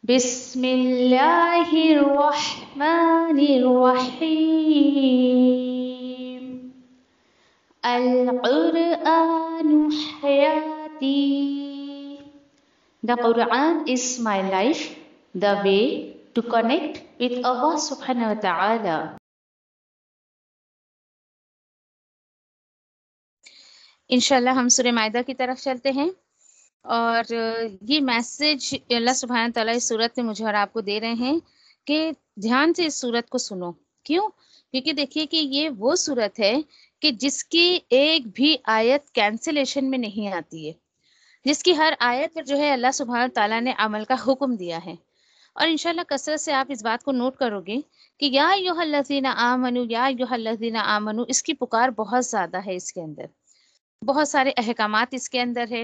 بسم اللہ الرحمن الرحیم القرآن حیاتی. The Quran is my life, the way to connect with Allah subhanahu wa ta'ala. انشاءاللہ ہم سورہ مائدہ کی طرف چلتے ہیں، اور یہ میسج اللہ سبحانہ تعالیٰ اس صورت میں مجھے اور آپ کو دے رہے ہیں کہ دھیان سے اس صورت کو سنو. کیوں؟ کیونکہ دیکھیے کہ یہ وہ صورت ہے کہ جس کی ایک بھی آیت کینسلیشن میں نہیں آتی ہے، جس کی ہر آیت پر جو ہے اللہ سبحانہ تعالیٰ نے عمل کا حکم دیا ہے. اور انشاءاللہ کثرت سے آپ اس بات کو نوٹ کرو گے کہ یا ایھا الذین آمنو، یا ایھا الذین آمنو، اس کی پکار بہت زیادہ ہے. اس کے اندر بہت سارے احکامات اس کے اندر ہے،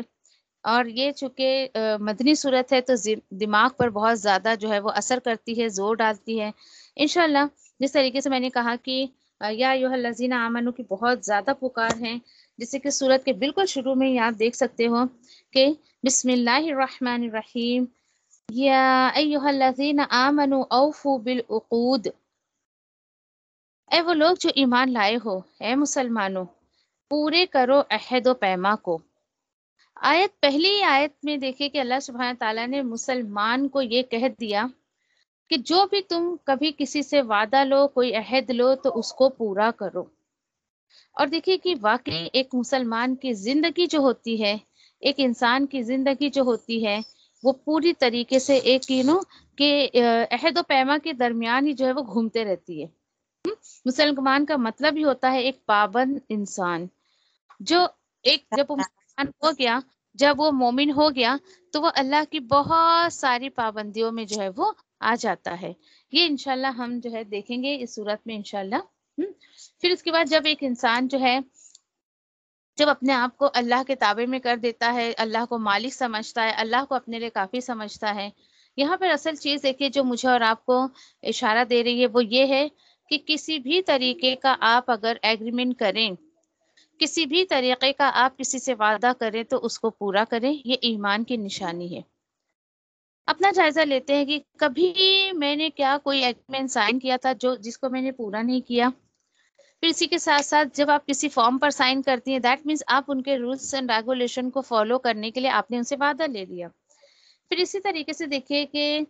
اور یہ چونکہ مدنی صورت ہے تو دماغ پر بہت زیادہ جو ہے وہ اثر کرتی ہے، زور ڈالتی ہے. انشاءاللہ جس طریقے سے میں نے کہا کہ یا ایھا الذین آمنو کی بہت زیادہ پکار ہیں، جیسے کہ صورت کے بالکل شروع میں ہی آپ دیکھ سکتے ہو کہ بسم اللہ الرحمن الرحیم، یا ایھا الذین آمنو اوفوا بالعقود. اے وہ لوگ جو ایمان لائے ہو، اے مسلمانوں، پورے کرو عہد و پیما کو. پہلی آیت میں دیکھیں کہ اللہ سبحانہ تعالیٰ نے مسلمان کو یہ کہہ دیا کہ جو بھی تم کبھی کسی سے وعدہ لو، کوئی عہد لو، تو اس کو پورا کرو. اور دیکھیے کہ واقعی ایک مسلمان کی زندگی جو ہوتی ہے، ایک انسان کی زندگی جو ہوتی ہے، وہ پوری طریقے سے ایک کہ عہد و پیما کے درمیان ہی جو ہے وہ گھومتے رہتی ہے. مسلمان کا مطلب ہی ہوتا ہے ایک پابند انسان، جو جب وہ مسلمان ہو گیا، جب وہ مومن ہو گیا، تو وہ اللہ کی بہت ساری پابندیوں میں جو ہے وہ آ جاتا ہے. یہ انشاءاللہ ہم جو ہے دیکھیں گے اس صورت میں انشاءاللہ. پھر اس کے بعد جب ایک انسان جو ہے جب اپنے آپ کو اللہ کے تابع میں کر دیتا ہے، اللہ کو مالک سمجھتا ہے، اللہ کو اپنے لیے کافی سمجھتا ہے. یہاں پر اصل چیز دیکھیے جو مجھے اور آپ کو اشارہ دے رہی ہے وہ یہ ہے کہ کسی بھی طریقے کا آپ اگر ایگریمنٹ کریں، کسی بھی طریقے کا آپ کسی سے وعدہ کریں تو اس کو پورا کریں. یہ ایمان کی نشانی ہے. اپنا جائزہ لیتے ہیں کہ کبھی میں نے کیا کوئی ایگریمنٹ سائن کیا تھا جس کو میں نے پورا نہیں کیا. پھر اسی کے ساتھ ساتھ جب آپ کسی فارم پر سائن کرتی ہیں، دیٹ مینس آپ ان کے رولس اینڈ ریگولیشن کو فالو کرنے کے لیے آپ نے ان سے وعدہ لے لیا. پھر اسی طریقے سے دیکھیے کہ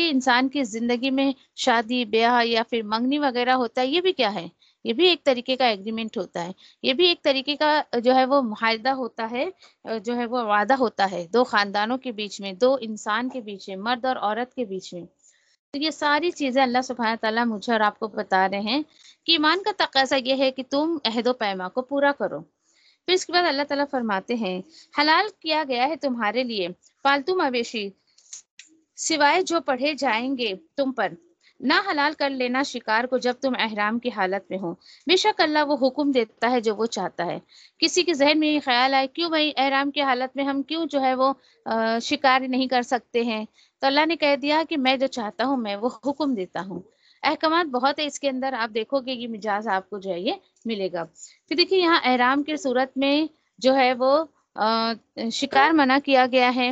انسان کی زندگی میں شادی بیاہ یا پھر منگنی وغیرہ ہوتا ہے. یہ بھی کیا ہے؟ یہ بھی ایک طریقے کا ایگریمنٹ ہوتا ہے. یہ بھی ایک طریقے کا جو ہے وہ معاہدہ ہوتا ہے، جو ہے وہ وعدہ ہوتا ہے دو خاندانوں کے بیچ میں، دو انسان کے بیچ میں، مرد اور عورت کے بیچ میں. تو یہ ساری چیزیں اللہ سبحانہ تعالیٰ مجھے اور آپ کو بتا رہے ہیں کہ ایمان کا تقاضا یہ ہے کہ تم عہد و پیما کو پورا کرو. پھر اس کے بعد اللہ تعالیٰ فرماتے ہیں حلال کیا گیا ہے تمہارے لیے پالتو مویشی سوائے جو پڑھے جائیں گے تم پر. نہ حلال کر لینا شکار کو جب تم احرام کی حالت میں ہو. بے شک اللہ وہ حکم دیتا ہے جو وہ چاہتا ہے. کسی کے ذہن میں یہ خیال آئے کیوں بھائی احرام کی حالت میں ہم کیوں جو ہے وہ شکار نہیں کر سکتے ہیں، تو اللہ نے کہہ دیا کہ میں جو چاہتا ہوں میں وہ حکم دیتا ہوں. احکامات بہت ہے اس کے اندر، آپ دیکھو گے یہ مجاز آپ کو جو ہے یہ ملے گا. پھر دیکھیے یہاں احرام کی صورت میں جو ہے وہ شکار منع کیا گیا ہے،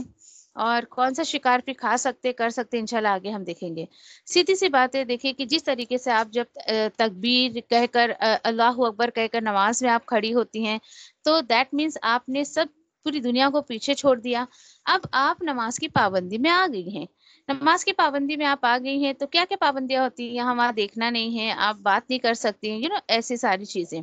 اور کون سا شکار پھر کھا سکتے کر سکتے انشاءاللہ آگے ہم دیکھیں گے. سیدھی سی بات ہے دیکھیے کہ جس طریقے سے آپ جب تکبیر کہہ کر اللہ اکبر کہہ کر نماز میں آپ کھڑی ہوتی ہیں، تو دیٹ مینس آپ نے سب پوری دنیا کو پیچھے چھوڑ دیا. اب آپ نماز کی پابندی میں آ گئی ہیں. نماز کی پابندی میں آپ آ گئی ہیں تو کیا کیا پابندیاں ہوتی ہیں؟ یہاں وہاں دیکھنا نہیں ہے، آپ بات نہیں کر سکتی ہیں، ایسی ساری چیزیں.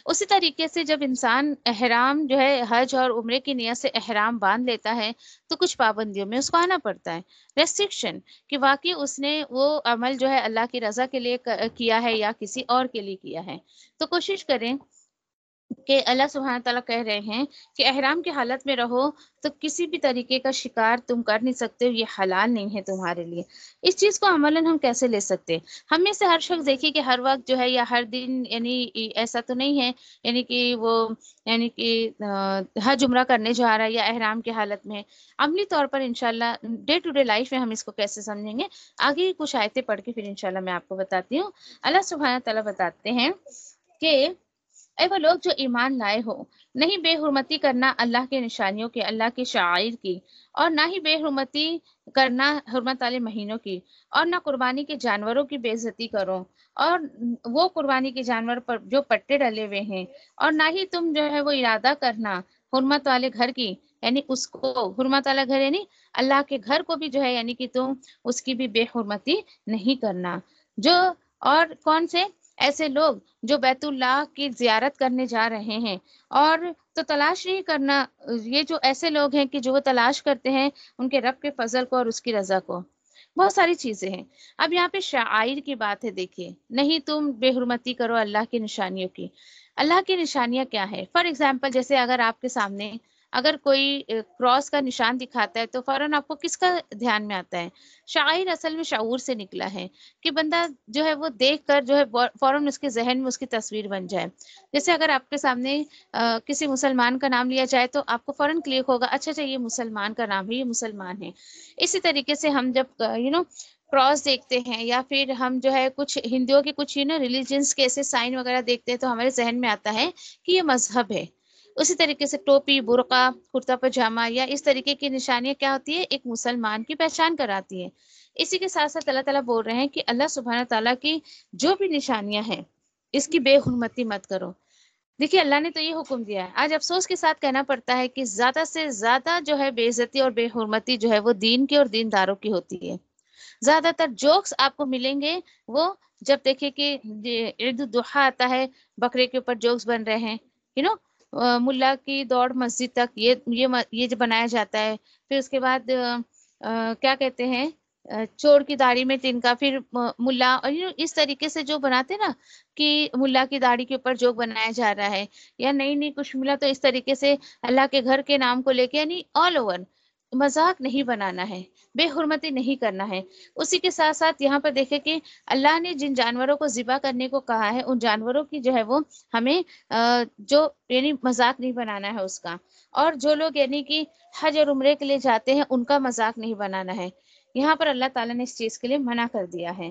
اسی طریقے سے جب انسان احرام جو ہے حج اور عمرے کی نیت سے احرام باندھ لیتا ہے تو کچھ پابندیوں میں اس کو آنا پڑتا ہے. ریسٹرکشن کہ واقعی اس نے وہ عمل جو ہے اللہ کی رضا کے لیے کیا ہے یا کسی اور کے لیے کیا ہے. تو کوشش کریں کہ اللہ سبحانہ تعالیٰ کہہ رہے ہیں کہ احرام کی حالت میں رہو تو کسی بھی طریقے کا شکار تم کر نہیں سکتے ہو، یہ حلال نہیں ہے تمہارے لیے. اس چیز کو عملاً ہم کیسے لے سکتے ہیں؟ ہم میں سے ہر شخص دیکھیے کہ ہر وقت جو ہے یا ہر دن ایسا تو نہیں ہے کہ وہ حج عمرہ کرنے جا رہا ہے یا احرام کی حالت میں. عملی طور پر انشاءاللہ ڈے ٹو ڈے لائف میں ہم اس کو کیسے سمجھیں گے، آگے کچھ آیتیں پڑھ کے پھر انشاءاللہ میں آپ کو بتاتی ہوں. اللہ سبحانہ تعالیٰ بتاتے ہیں کہ اے وہ لوگ جو ایمان لائے ہو، نہیں بے حرمتی کرنا اللہ کے نشانیوں کی، اللہ کے شعائر کی، اور نہ ہی بے حرمتی کرنا حرمت والے مہینوں کی، اور نہ قربانی کے جانوروں کی بے عزتی کرو، اور وہ قربانی کے جانور پر جو پٹے ڈلے ہوئے ہیں، اور نہ ہی تم جو ہے وہ ارادہ کرنا حرمت والے گھر کی، یعنی اس کو حرمت والا گھر یعنی اللہ کے گھر کو بھی جو ہے یعنی کہ تم اس کی بھی بے حرمتی نہیں کرنا۔ جو اور کون سے ایسے لوگ جو بیت اللہ کی زیارت کرنے جا رہے ہیں، اور تو تلاش نہیں کرنا، یہ جو ایسے لوگ ہیں کہ جو وہ تلاش کرتے ہیں ان کے رب کے فضل کو اور اس کی رضا کو، بہت ساری چیزیں ہیں۔ اب یہاں پہ شعائر کی بات ہے، دیکھیے نہیں تم بے حرمتی کرو اللہ کی نشانیوں کی۔ اللہ کی نشانیاں کیا ہے؟ فار ایگزامپل جیسے اگر آپ کے سامنے اگر کوئی کراس کا نشان دکھاتا ہے تو فوراً آپ کو کس کا دھیان میں آتا ہے؟ شعائر اصل میں شعور سے نکلا ہے کہ بندہ جو ہے وہ دیکھ کر جو ہے فوراً اس کے ذہن میں اس کی تصویر بن جائے۔ جیسے اگر آپ کے سامنے کسی مسلمان کا نام لیا جائے تو آپ کو فوراً کلک ہوگا، اچھا اچھا یہ مسلمان کا نام ہے، یہ مسلمان ہے۔ اسی طریقے سے ہم جب کراس دیکھتے ہیں یا پھر ہم جو ہے کچھ ہندوؤں کے کچھ ریلیجنس کے ایسے سائن وغیرہ دیکھتے ہیں تو ہمارے ذہن میں آتا ہے کہ یہ مذہب ہے۔ اسی طریقے سے ٹوپی، برقع، کرتا پاجامہ یا اس طریقے کی نشانیاں کیا ہوتی ہے؟ ایک مسلمان کی پہچان کراتی ہے۔ اسی کے ساتھ ساتھ اللہ تعالیٰ بول رہے ہیں کہ اللہ سبحانہ تعالیٰ کی جو بھی نشانیاں ہیں اس کی بے حرمتی مت کرو۔ دیکھیے اللہ نے تو یہ حکم دیا ہے، آج افسوس کے ساتھ کہنا پڑتا ہے کہ زیادہ سے زیادہ جو ہے بے عزتی اور بے حرمتی جو ہے وہ دین کی اور دینداروں کی ہوتی ہے۔ زیادہ تر جوکس آپ کو ملیں گے وہ جب دیکھیں کہ عید الضحیٰ آتا ہے، بکرے کے اوپر جوکس بن رہے ہیں، ملا کی دوڑ مسجد تک، یہ جو بنایا جاتا ہے۔ پھر اس کے بعد کیا کہتے ہیں، چور کی داڑھی میں تنکا، پھر ملا، اور اس طریقے سے جو بناتے نا کہ ملا کی داڑھی کے اوپر جوک بنایا جا رہا ہے، یا نئی نئی کچھ ملا تو اس طریقے سے اللہ کے گھر کے نام کو لے کے، یعنی آل اوور مذاق نہیں بنانا ہے، بے حرمتی نہیں کرنا ہے۔ اسی کے ساتھ ساتھ یہاں پر دیکھیں کہ اللہ نے جن جانوروں کو ذبح کرنے کو کہا ہے ان جانوروں کی جو ہے وہ ہمیں جو یعنی مذاق نہیں بنانا ہے اس کا، اور جو لوگ یعنی کہ حج اور عمرے کے لیے جاتے ہیں ان کا مذاق نہیں بنانا ہے۔ یہاں پر اللہ تعالیٰ نے اس چیز کے لیے منع کر دیا ہے۔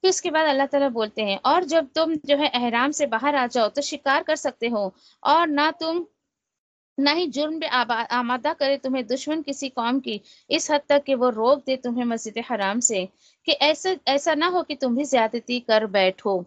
پھر اس کے بعد اللہ تعالیٰ بولتے ہیں اور جب تم جو ہے احرام سے باہر آ جاؤ تو شکار کر سکتے ہو، اور نہ ہی جرم پہ آمادہ کرے تمہیں دشمن کسی قوم کی اس حد تک کہ وہ روک دے تمہیں مسجد حرام سے، کہ ایسا نہ ہو کہ تم بھی زیادتی کر بیٹھو۔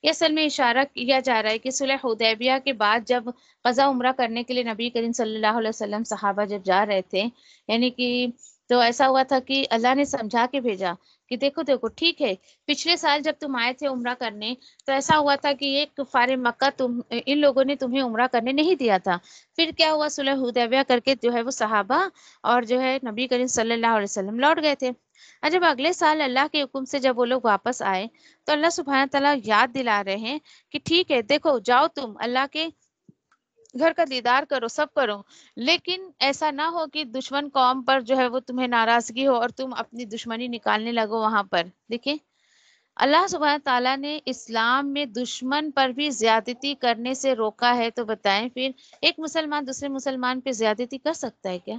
یہ اصل میں اشارہ کیا جا رہا ہے کہ صلح حدیبیہ کے بعد جب قضا عمرہ کرنے کے لیے نبی کریم صلی اللہ علیہ وسلم صحابہ جب جا رہے تھے، یعنی کہ تو ایسا ہوا تھا کہ اللہ نے سمجھا کے بھیجا کہ دیکھو ٹھیک ہے، پچھلے سال جب تم آئے تھے عمرہ کرنے تو ایسا ہوا تھا کہ یہ کفار مکہ ان لوگوں نے تمہیں عمرہ کرنے نہیں دیا تھا۔ پھر کیا ہوا، صلح حدیبیہ کر کے جو ہے وہ صحابہ اور جو ہے نبی کریم صلی اللہ علیہ وسلم لوٹ گئے تھے۔ اور جب اگلے سال اللہ کے حکم سے جب وہ لوگ واپس آئے تو اللہ سبحانہ تعالیٰ یاد دلا رہے ہیں کہ ٹھیک ہے دیکھو جاؤ تم اللہ کے گھر کا دیدار کرو، سب کرو، لیکن ایسا نہ ہو کہ دشمن قوم پر جو ہے وہ تمہیں ناراضگی ہو اور تم اپنی دشمنی نکالنے لگو وہاں پر۔ دیکھیں اللہ سبحانہ تعالیٰ نے اسلام میں دشمن پر بھی زیادتی کرنے سے روکا ہے، تو بتائیں پھر ایک مسلمان دوسرے مسلمان پہ زیادتی کر سکتا ہے کیا؟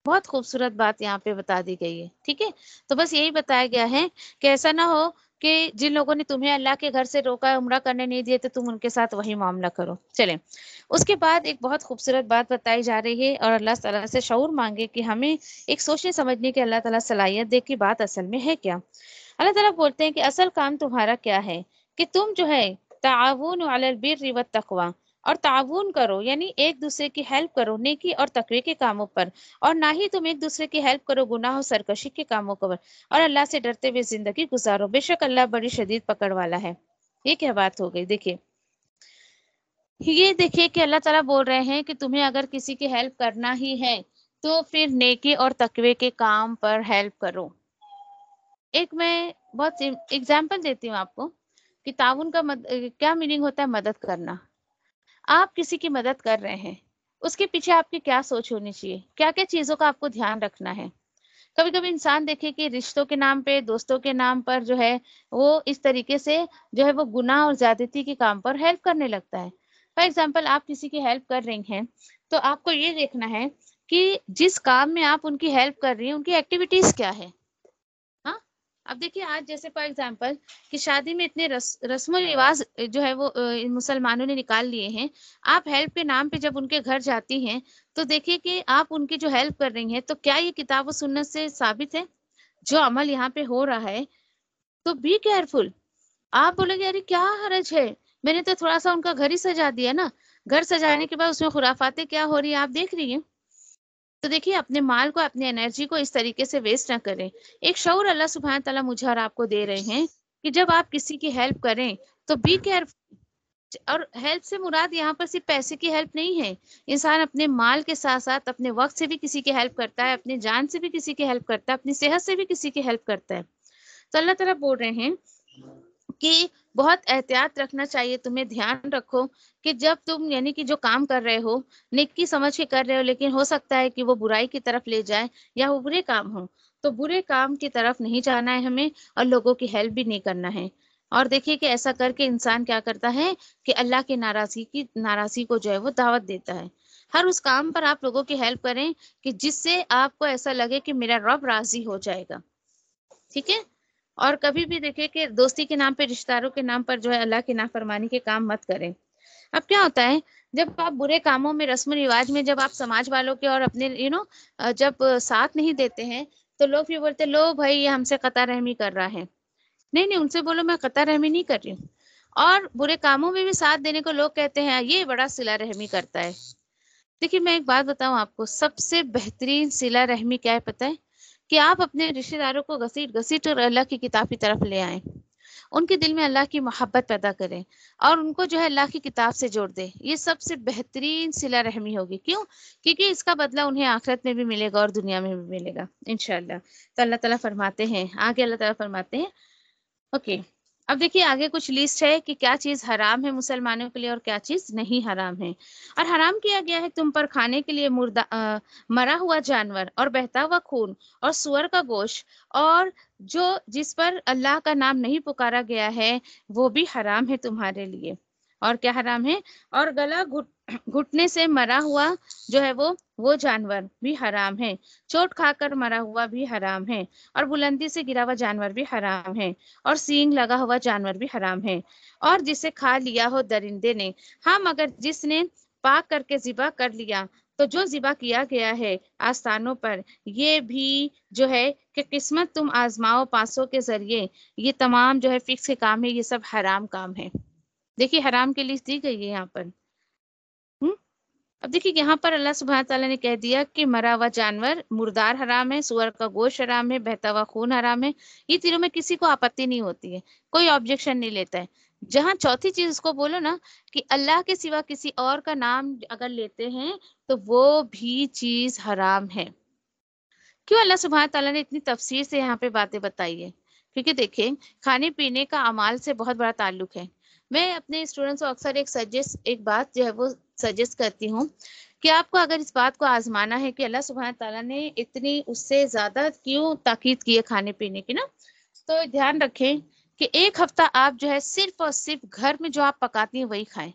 بہت خوبصورت بات یہاں پہ بتا دی گئی ہے، ٹھیک ہے۔ تو بس یہی بتایا گیا ہے کہ ایسا نہ ہو کہ جن لوگوں نے تمہیں اللہ کے گھر سے روکا ہے، عمرہ کرنے نہیں دیے، تو تم ان کے ساتھ وہی معاملہ کرو۔ چلیں اس کے بعد ایک بہت خوبصورت بات بتائی جا رہی ہے، اور اللہ تعالیٰ سے شعور مانگے کہ ہمیں ایک سوچنے سمجھنے کی اللہ تعالیٰ صلاحیت دے کہ بات اصل میں ہے کیا۔ اللہ تعالیٰ بولتے ہیں کہ اصل کام تمہارا کیا ہے کہ تم جو ہے تعاون علی البر والتقوی، اور تعاون کرو یعنی ایک دوسرے کی ہیلپ کرو نیکی اور تقوی کے کاموں پر، اور نہ ہی تم ایک دوسرے کی ہیلپ کرو گناہ اور سرکشی کے کاموں پر، اور اللہ سے ڈرتے ہوئے زندگی گزارو، بے شک اللہ بڑی شدید پکڑ والا ہے۔ یہ کیا بات ہو گئی؟ دیکھیے یہ دیکھیے کہ اللہ تعالیٰ بول رہے ہیں کہ تمہیں اگر کسی کی ہیلپ کرنا ہی ہے تو پھر نیکی اور تقوی کے کام پر ہیلپ کرو۔ ایک میں بہت ایگزامپل دیتی ہوں آپ کو کہ تعاون کا کیا میننگ ہوتا ہے؟ مدد کرنا۔ آپ کسی کی مدد کر رہے ہیں، اس کے پیچھے آپ کی کیا سوچ ہونی چاہیے، کیا کیا چیزوں کا آپ کو دھیان رکھنا ہے۔ کبھی کبھی انسان دیکھے کہ رشتوں کے نام پہ، دوستوں کے نام پر جو ہے وہ اس طریقے سے جو ہے وہ گناہ اور زیادتی کے کام پر ہیلپ کرنے لگتا ہے۔ فار ایگزامپل آپ کسی کی ہیلپ کر رہی ہیں تو آپ کو یہ دیکھنا ہے کہ جس کام میں آپ ان کی ہیلپ کر رہی ہیں ان کی ایکٹیویٹیز کیا ہے، ہاں اب دیکھیے آج جیسے فار ایگزامپل کہ شادی میں اتنے رسم و رواج جو ہے وہ مسلمانوں نے نکال لیے ہیں. آپ ہیلپ کے نام پہ جب ان کے گھر جاتی ہیں تو دیکھیے کہ آپ ان کی جو ہیلپ کر رہی ہیں تو کیا یہ کتاب و سنت سے ثابت ہے؟ جو عمل یہاں پہ ہو رہا ہے تو بی کیئرفل. آپ بولیں گے ارے کیا حرج ہے، میں نے تو تھوڑا سا ان کا گھر ہی سجا دیا نا. گھر سجانے کے بعد اس میں خرافاتیں کیا ہو رہی ہیں آپ دیکھ رہی ہیں. تو دیکھیے اپنے مال کو، اپنے انرجی کو اس طریقے سے ویسٹ نہ کریں. ایک شعور اللہ سبحانہ تعالیٰ مجھے اور آپ کو دے رہے ہیں کہ جب آپ کسی کی ہیلپ کریں تو بی کیئرفل. اور ہیلپ سے مراد یہاں پر صرف پیسے کی ہیلپ نہیں ہے. انسان اپنے مال کے ساتھ ساتھ اپنے وقت سے بھی کسی کی ہیلپ کرتا ہے، اپنی جان سے بھی کسی کی ہیلپ کرتا ہے، اپنی صحت سے بھی کسی کی ہیلپ کرتا ہے. تو اللہ تعالیٰ بول رہے ہیں کہ بہت احتیاط رکھنا چاہیے تمہیں. دھیان رکھو کہ جب تم یعنی کہ جو کام کر رہے ہو نیکی سمجھ کے کر رہے ہو، لیکن ہو سکتا ہے کہ وہ برائی کی طرف لے جائے یا وہ برے کام ہو، تو برے کام کی طرف نہیں جانا ہے ہمیں اور لوگوں کی ہیلپ بھی نہیں کرنا ہے. اور دیکھیے کہ ایسا کر کے انسان کیا کرتا ہے کہ اللہ کی ناراضی کو جو ہے وہ دعوت دیتا ہے. ہر اس کام پر آپ لوگوں کی ہیلپ کریں کہ جس سے آپ کو ایسا لگے کہ میرا رب راضی ہو جائے گا. ٹھیک ہے. اور کبھی بھی دیکھیں کہ دوستی کے نام پہ، رشتہ داروں کے نام پر جو ہے اللہ کی نافرمانی کے کام مت کریں. اب کیا ہوتا ہے جب آپ برے کاموں میں، رسم و رواج میں، جب آپ سماج والوں کے اور اپنے جب ساتھ نہیں دیتے ہیں تو لوگ بھی بولتے لو بھائی یہ ہم سے قطع رحمی کر رہا ہے. نہیں ان سے بولو میں قطع رحمی نہیں کر رہی ہوں. اور برے کاموں میں بھی ساتھ دینے کو لوگ کہتے ہیں یہ بڑا صلہ رحمی کرتا ہے. دیکھیے میں ایک بات بتاؤں آپ کو، سب سے بہترین صلہ رحمی کیا ہے پتہ ہے؟ کہ آپ اپنے رشتہ داروں کو گھسیٹ اور اللہ کی کتاب کی طرف لے آئیں، ان کے دل میں اللہ کی محبت پیدا کریں اور ان کو جو ہے اللہ کی کتاب سے جوڑ دیں. یہ سب سے بہترین صلہ رحمی ہوگی. کیوں؟ کیونکہ اس کا بدلہ انہیں آخرت میں بھی ملے گا اور دنیا میں بھی ملے گا انشاءاللہ. تو اللہ تعالیٰ فرماتے ہیں آگے، اللہ تعالیٰ فرماتے ہیں اوکے. اب دیکھیے آگے کچھ لسٹ ہے کہ کیا چیز حرام ہے مسلمانوں کے لیے اور کیا چیز نہیں حرام ہے. اور حرام کیا گیا ہے تم پر کھانے کے لیے مرا ہوا جانور اور بہتا ہوا خون اور سور کا گوشت، اور جس پر اللہ کا نام نہیں پکارا گیا ہے وہ بھی حرام ہے تمہارے لیے. اور کیا حرام ہے؟ اور گلا گھٹنے سے مرا ہوا جو ہے وہ جانور بھی حرام ہے. چوٹ کھا کر مرا ہوا بھی حرام ہے. اور بلندی سے گرا ہوا جانور بھی حرام ہے. اور سینگ لگا ہوا جانور بھی حرام ہے. اور جسے کھا لیا ہو درندے نے، ہاں مگر جس نے پاک کر کے ذبح کر لیا، تو جو ذبح کیا گیا ہے آستانوں پر، یہ بھی جو ہے کہ قسمت تم آزماؤ پاسوں کے ذریعے، یہ تمام جو ہے فکس کے کام ہے، یہ سب حرام کام ہے. دیکھیے حرام کی لسٹ دی گئی ہے یہاں پر. اب دیکھیے یہاں پر اللہ سبحانہ تعالیٰ نے کہہ دیا کہ مرا ہوا جانور مردار حرام ہے، سور کا گوشت حرام ہے، بہتا ہوا خون حرام ہے. یہ تینوں میں کسی کو آپتی نہیں ہوتی ہے، کوئی آبجیکشن نہیں لیتا ہے. جہاں چوتھی چیز اس کو بولو نا کہ اللہ کے سوا کسی اور کا نام اگر لیتے ہیں تو وہ بھی چیز حرام ہے. کیوں اللہ سبحانہ تعالیٰ نے اتنی تفسیر سے یہاں پہ باتیں بتائی ہے؟ کیونکہ دیکھیں کھانے پینے کا اعمال سے بہت بڑا تعلق ہے. میں اپنے اسٹوڈنٹس کو اکثر ایک بات جو ہے وہ سجیسٹ کرتی ہوں کہ آپ کو اگر اس بات کو آزمانا ہے کہ اللہ سبحانہ تعالیٰ نے اتنی اس سے زیادہ کیوں تاکید کی ہے کھانے پینے کی نا، تو دھیان رکھیں کہ ایک ہفتہ آپ جو ہے صرف اور صرف گھر میں جو آپ پکاتی ہیں وہی کھائیں،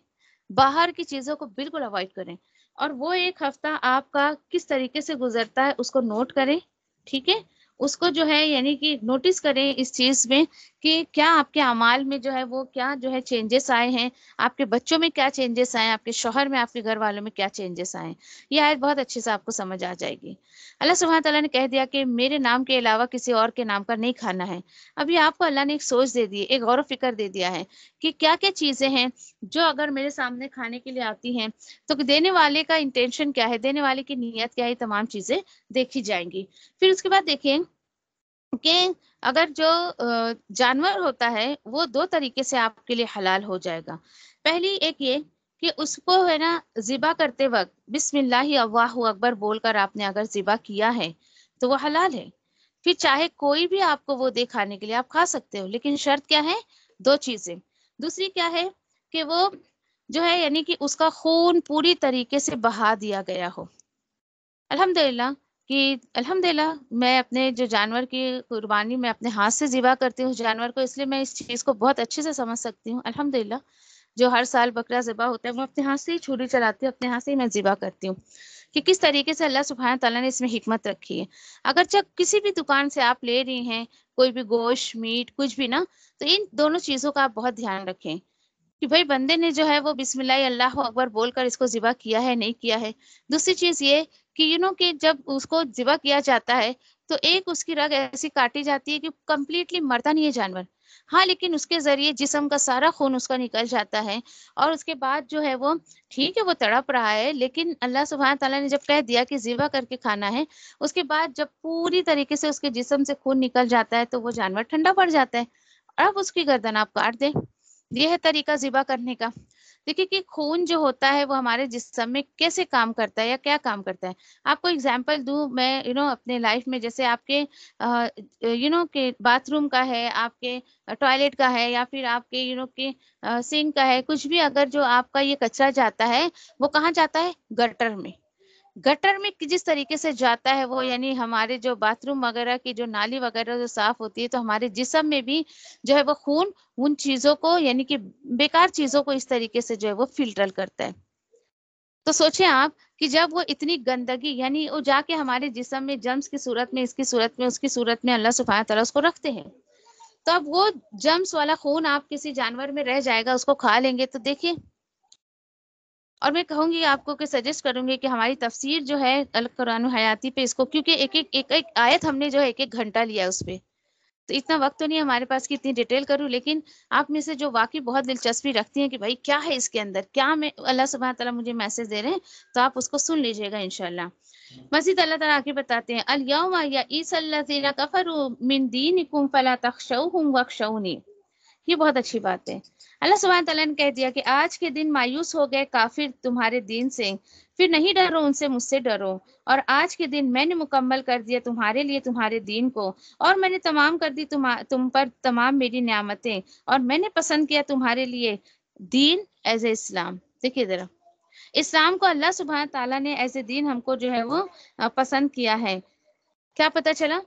باہر کی چیزوں کو بالکل اوائڈ کریں. اور وہ ایک ہفتہ آپ کا کس طریقے سے گزرتا ہے اس کو نوٹ کریں. ٹھیک ہے، اس کو جو ہے یعنی کہ نوٹس کریں اس چیز میں کہ کیا آپ کے اعمال میں جو ہے وہ کیا جو ہے چینجز آئے ہیں، آپ کے بچوں میں کیا چینجز آئے ہیں، آپ کے شوہر میں، آپ کے گھر والوں میں کیا چینجز آئے ہیں. یہ آیت بہت اچھے سے آپ کو سمجھ آ جائے گی. اللہ سبحانہ تعالیٰ نے کہہ دیا کہ میرے نام کے علاوہ کسی اور کے نام پر نہیں کھانا ہے. ابھی آپ کو اللہ نے ایک سوچ دے دی، ایک غور و فکر دے دیا ہے کہ کیا کیا چیزیں ہیں جو اگر میرے سامنے کھانے کے لیے آتی ہیں تو دینے والے کا انٹینشن کیا ہے، دینے والے کی نیت کیا ہے، تمام چیزیں دیکھی جائیں گی. پھر اس کے بعد دیکھیں کہ اگر جو جانور ہوتا ہے وہ دو طریقے سے آپ کے لیے حلال ہو جائے گا. پہلی ایک یہ کہ اس کو ہے نا ذبح کرتے وقت بسم اللہ اللہ اکبر بول کر آپ نے اگر ذبح کیا ہے تو وہ حلال ہے. پھر چاہے کوئی بھی آپ کو وہ دے کھانے کے لیے آپ کھا سکتے ہو، لیکن شرط کیا ہے؟ دو چیزیں. دوسری کیا ہے کہ وہ جو ہے یعنی کہ اس کا خون پوری طریقے سے بہا دیا گیا ہو. الحمدللہ میں اپنے جو جانور کی قربانی میں اپنے ہاتھ سے ذبح کرتی ہوں جانور کو، اس لیے میں اس چیز کو بہت اچھے سے سمجھ سکتی ہوں الحمدللہ. جو ہر سال بکرا ذبح ہوتا ہے وہ اپنے ہاتھ سے ہی چھری چلاتی ہوں، اپنے ہاتھ سے ہی میں ذبح کرتی ہوں، کہ کس طریقے سے اللہ سبحانہ تعالیٰ نے اس میں حکمت رکھی ہے۔ اگرچہ کسی بھی دکان سے آپ لے رہی ہیں کوئی بھی گوشت میٹ کچھ بھی نا، تو ان دونوں چیزوں کا آپ بہت دھیان رکھیں کہ بھائی بندے نے جو ہے وہ بسم اللہ اللہ اکبر بول کر اس کو ذبح کیا ہے نہیں کیا ہے۔ دوسری چیز یہ کہ کہ جب اس کو ذبح کیا جاتا ہے تو ایک اس کی رگ ایسی کاٹی جاتی ہے کہ کمپلیٹلی مرتا نہیں ہے جانور، ہاں لیکن اس کے ذریعے جسم کا سارا خون اس کا نکل جاتا ہے، اور اس کے بعد جو ہے وہ ٹھیک ہے وہ تڑپ رہا ہے، لیکن اللہ سبحانہ تعالیٰ نے جب کہہ دیا کہ ذبح کر کے کھانا ہے، اس کے بعد جب پوری طریقے سے اس کے جسم سے خون نکل جاتا ہے تو وہ جانور ٹھنڈا پڑ جاتا ہے، اور اب اس کی گردن آپ کاٹ دیں۔ یہ ہے طریقہ ذبح کرنے کا۔ دیکھیے کہ خون جو ہوتا ہے وہ ہمارے جسم میں کیسے کام کرتا ہے یا کیا کام کرتا ہے۔ آپ کو اگزامپل دوں میں اپنے لائف میں، جیسے آپ کے کہ باتھ روم کا ہے، آپ کے ٹوائلٹ کا ہے، یا پھر آپ کے کہ سنک کا ہے، کچھ بھی اگر جو آپ کا یہ کچرا جاتا ہے وہ کہاں جاتا ہے؟ گٹر میں۔ گٹر میں جس طریقے سے جاتا ہے وہ، یعنی ہمارے جو باتھ روم وغیرہ کی جو نالی وغیرہ جو صاف ہوتی ہے، تو ہمارے جسم میں بھی جو ہے وہ خون ان چیزوں کو، یعنی کہ بیکار چیزوں کو اس طریقے سے جو ہے وہ فلٹر کرتا ہے۔ تو سوچیں آپ کہ جب وہ اتنی گندگی، یعنی وہ جا کے ہمارے جسم میں جرمز کی صورت میں، اس کی صورت میں، اس کی صورت میں اللہ سبحانہ تعالیٰ اس کو رکھتے ہیں، تو اب وہ جرمز والا خون آپ کسی جانور میں رہ جائے گا، اس کو کھا لیں گے تو دیکھیے۔ اور میں کہوں گی آپ کو کہ سجیسٹ کروں گی کہ ہماری تفسیر جو ہے القرآن حیاتی پہ اس کو، کیونکہ ایک آیت ہم نے جو ہے ایک گھنٹہ لیا اس پہ، تو اتنا وقت تو نہیں ہمارے پاس کہ اتنی ڈیٹیل کروں، لیکن آپ میں سے جو واقعی بہت دلچسپی رکھتی ہیں کہ بھائی کیا ہے اس کے اندر، کیا میں اللہ سبحانہ تعالیٰ مجھے میسج دے رہے ہیں، تو آپ اس کو سن لیجئے گا انشاءاللہ۔ مزید اللہ تعالیٰ آگے بتاتے ہیں الیوم یئس الذین کفروا من دینکم فلا تخشوہم واخشونی۔ یہ بہت اچھی بات ہے۔ اللہ سبحانہ تعالیٰ نے کہہ دیا کہ آج کے دن مایوس ہو گئے کافر تمہارے دین سے، پھر نہیں ڈرو ان سے، مجھ سے ڈرو، اور آج کے دن میں نے مکمل کر دیا تمہارے لیے تمہارے دین کو، اور میں نے تمام کر دی تم پر تمام میری نعمتیں، اور میں نے پسند کیا تمہارے لیے دین ایز اے اسلام۔ دیکھیے ذرا، اسلام کو اللہ سبحانہ تعالیٰ نے ایز اے دین ہم کو جو ہے وہ پسند کیا ہے۔ کیا پتہ چلا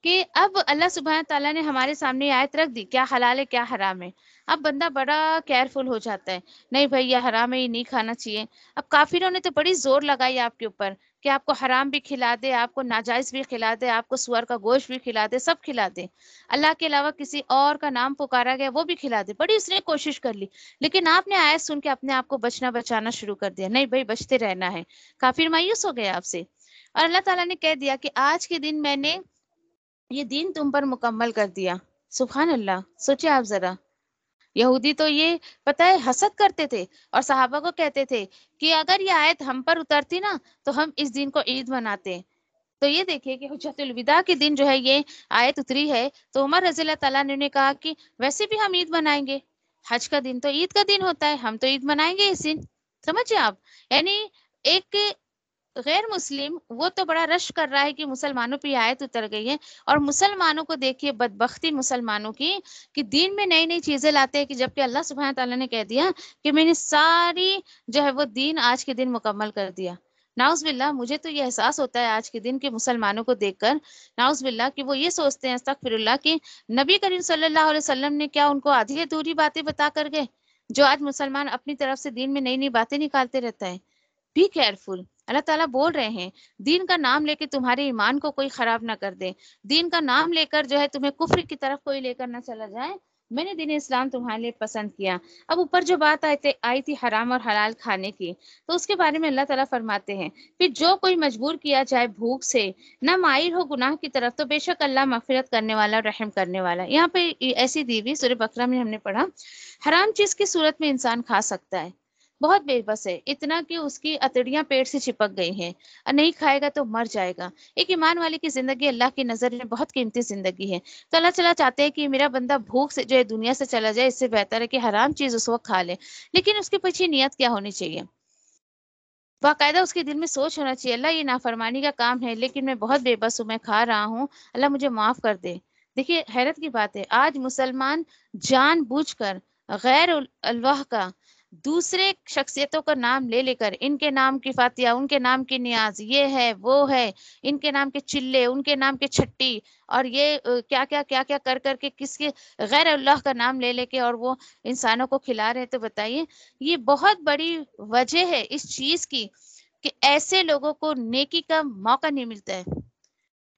کہ اب اللہ سبحانہ تعالیٰ نے ہمارے سامنے آیت رکھ دی، کیا حلال ہے کیا حرام ہے۔ اب بندہ بڑا کیئرفل ہو جاتا ہے، نہیں بھائی یہ حرام ہے، یہ نہیں کھانا چاہیے۔ اب کافروں نے تو بڑی زور لگائی آپ کے اوپر کہ آپ کو حرام بھی کھلا دے، آپ کو ناجائز بھی کھلا دے، آپ کو سور کا گوشت بھی کھلا دے، سب کھلا دے، اللہ کے علاوہ کسی اور کا نام پکارا گیا وہ بھی کھلا دے، بڑی اس نے کوشش کر لی، لیکن آپ نے آیت سن کے اپنے آپ کو بچانا شروع کر دیا، نہیں بھائی بچتے رہنا ہے۔ کافر مایوس ہو گئے آپ سے، اور اللہ تعالیٰ نے کہہ دیا کہ آج کے دن میں نے یہ دین تم پر مکمل کر دیا۔ سبحان اللہ، سوچے آپ ذرا، یہودی تو یہ پتہ ہے حسد کرتے تھے، اور صحابہ کو کہتے تھے کہ اگر یہ آیت ہم پر اترتی نا تو ہم اس دن کو عید مناتے۔ تو یہ دیکھیں کہ حجت الوداع کے دن جو ہے یہ آیت اتری ہے، تو عمر رضی اللہ تعالیٰ نے کہا کہ ویسے بھی ہم عید منائیں گے، حج کا دن تو عید کا دن ہوتا ہے، ہم تو عید منائیں گے اس دن۔ سمجھے آپ، یعنی ایک غیر مسلم وہ تو بڑا رش کر رہا ہے کہ مسلمانوں پہ آیت اتر گئی ہے، اور مسلمانوں کو دیکھیے بدبختی مسلمانوں کی کہ دین میں نئی نئی چیزیں لاتے ہیں، کہ جبکہ اللہ سبحانہ تعالیٰ نے کہہ دیا کہ میں نے ساری جو ہے وہ دین آج کے دن مکمل کر دیا۔ نعوذ باللہ، مجھے تو یہ احساس ہوتا ہے آج کے دن کے مسلمانوں کو دیکھ کر، نعوذ باللہ، کہ وہ یہ سوچتے ہیں استغفر اللہ کہ نبی کریم صلی اللہ علیہ وسلم نے کیا ان کو آدھی ادھوری باتیں بتا کر گئے، جو آج مسلمان اپنی طرف سے دین میں نئی نئی باتیں نکالتے رہتا ہے۔ بی کیئرفل، اللہ تعالیٰ بول رہے ہیں دین کا نام لے کے تمہارے ایمان کو کوئی خراب نہ کر دے، دین کا نام لے کر جو ہے تمہیں کفر کی طرف کوئی لے کر نہ چلا جائے، میں نے دین اسلام تمہارے لیے پسند کیا۔ اب اوپر جو بات آئی تھی حرام اور حلال کھانے کی، تو اس کے بارے میں اللہ تعالیٰ فرماتے ہیں پھر جو کوئی مجبور کیا جائے بھوک سے، نہ مائل ہو گناہ کی طرف، تو بے شک اللہ مغفرت کرنے والا، رحم کرنے والا۔ یہاں پہ ایسی دی ہوئی سورہ بقرہ میں ہم نے پڑھا حرام چیز کی صورت میں انسان کھا سکتا ہے، بہت بے بس ہے، اتنا کہ اس کی اتڑیاں پیٹ سے چپک گئی ہیں، اور نہیں کھائے گا تو مر جائے گا۔ ایک ایمان والے کی زندگی اللہ کی نظر میں بہت قیمتی زندگی ہے، تو اللہ تعالیٰ چاہتے ہیں کہ میرا بندہ بھوک سے جو ہے دنیا سے چلا جائے، اس سے بہتر ہے کہ حرام چیز اس وقت کھا لے، لیکن اس کے پیچھے نیت کیا ہونی چاہیے؟ باقاعدہ اس کے دل میں سوچ ہونا چاہیے، اللہ یہ نافرمانی کا کام ہے، لیکن میں بہت بے بس ہوں، میں کھا رہا ہوں، اللہ مجھے معاف کر دے۔ دیکھیے حیرت کی بات ہے، آج مسلمان جان بوجھ کر غیر اللہ کا دوسرے شخصیتوں کا نام لے لے کر ان کے نام کی فاتحہ، ان کے نام کی نیاز، یہ ہے وہ ہے، ان کے نام کے چلے، ان کے نام کے چھٹی، اور یہ کیا کیا کر کر کے کس کے غیر اللہ کا نام لے لے کے اور وہ انسانوں کو کھلا رہے. تو بتائیے یہ بہت بڑی وجہ ہے اس چیز کی کہ ایسے لوگوں کو نیکی کا موقع نہیں ملتا ہے.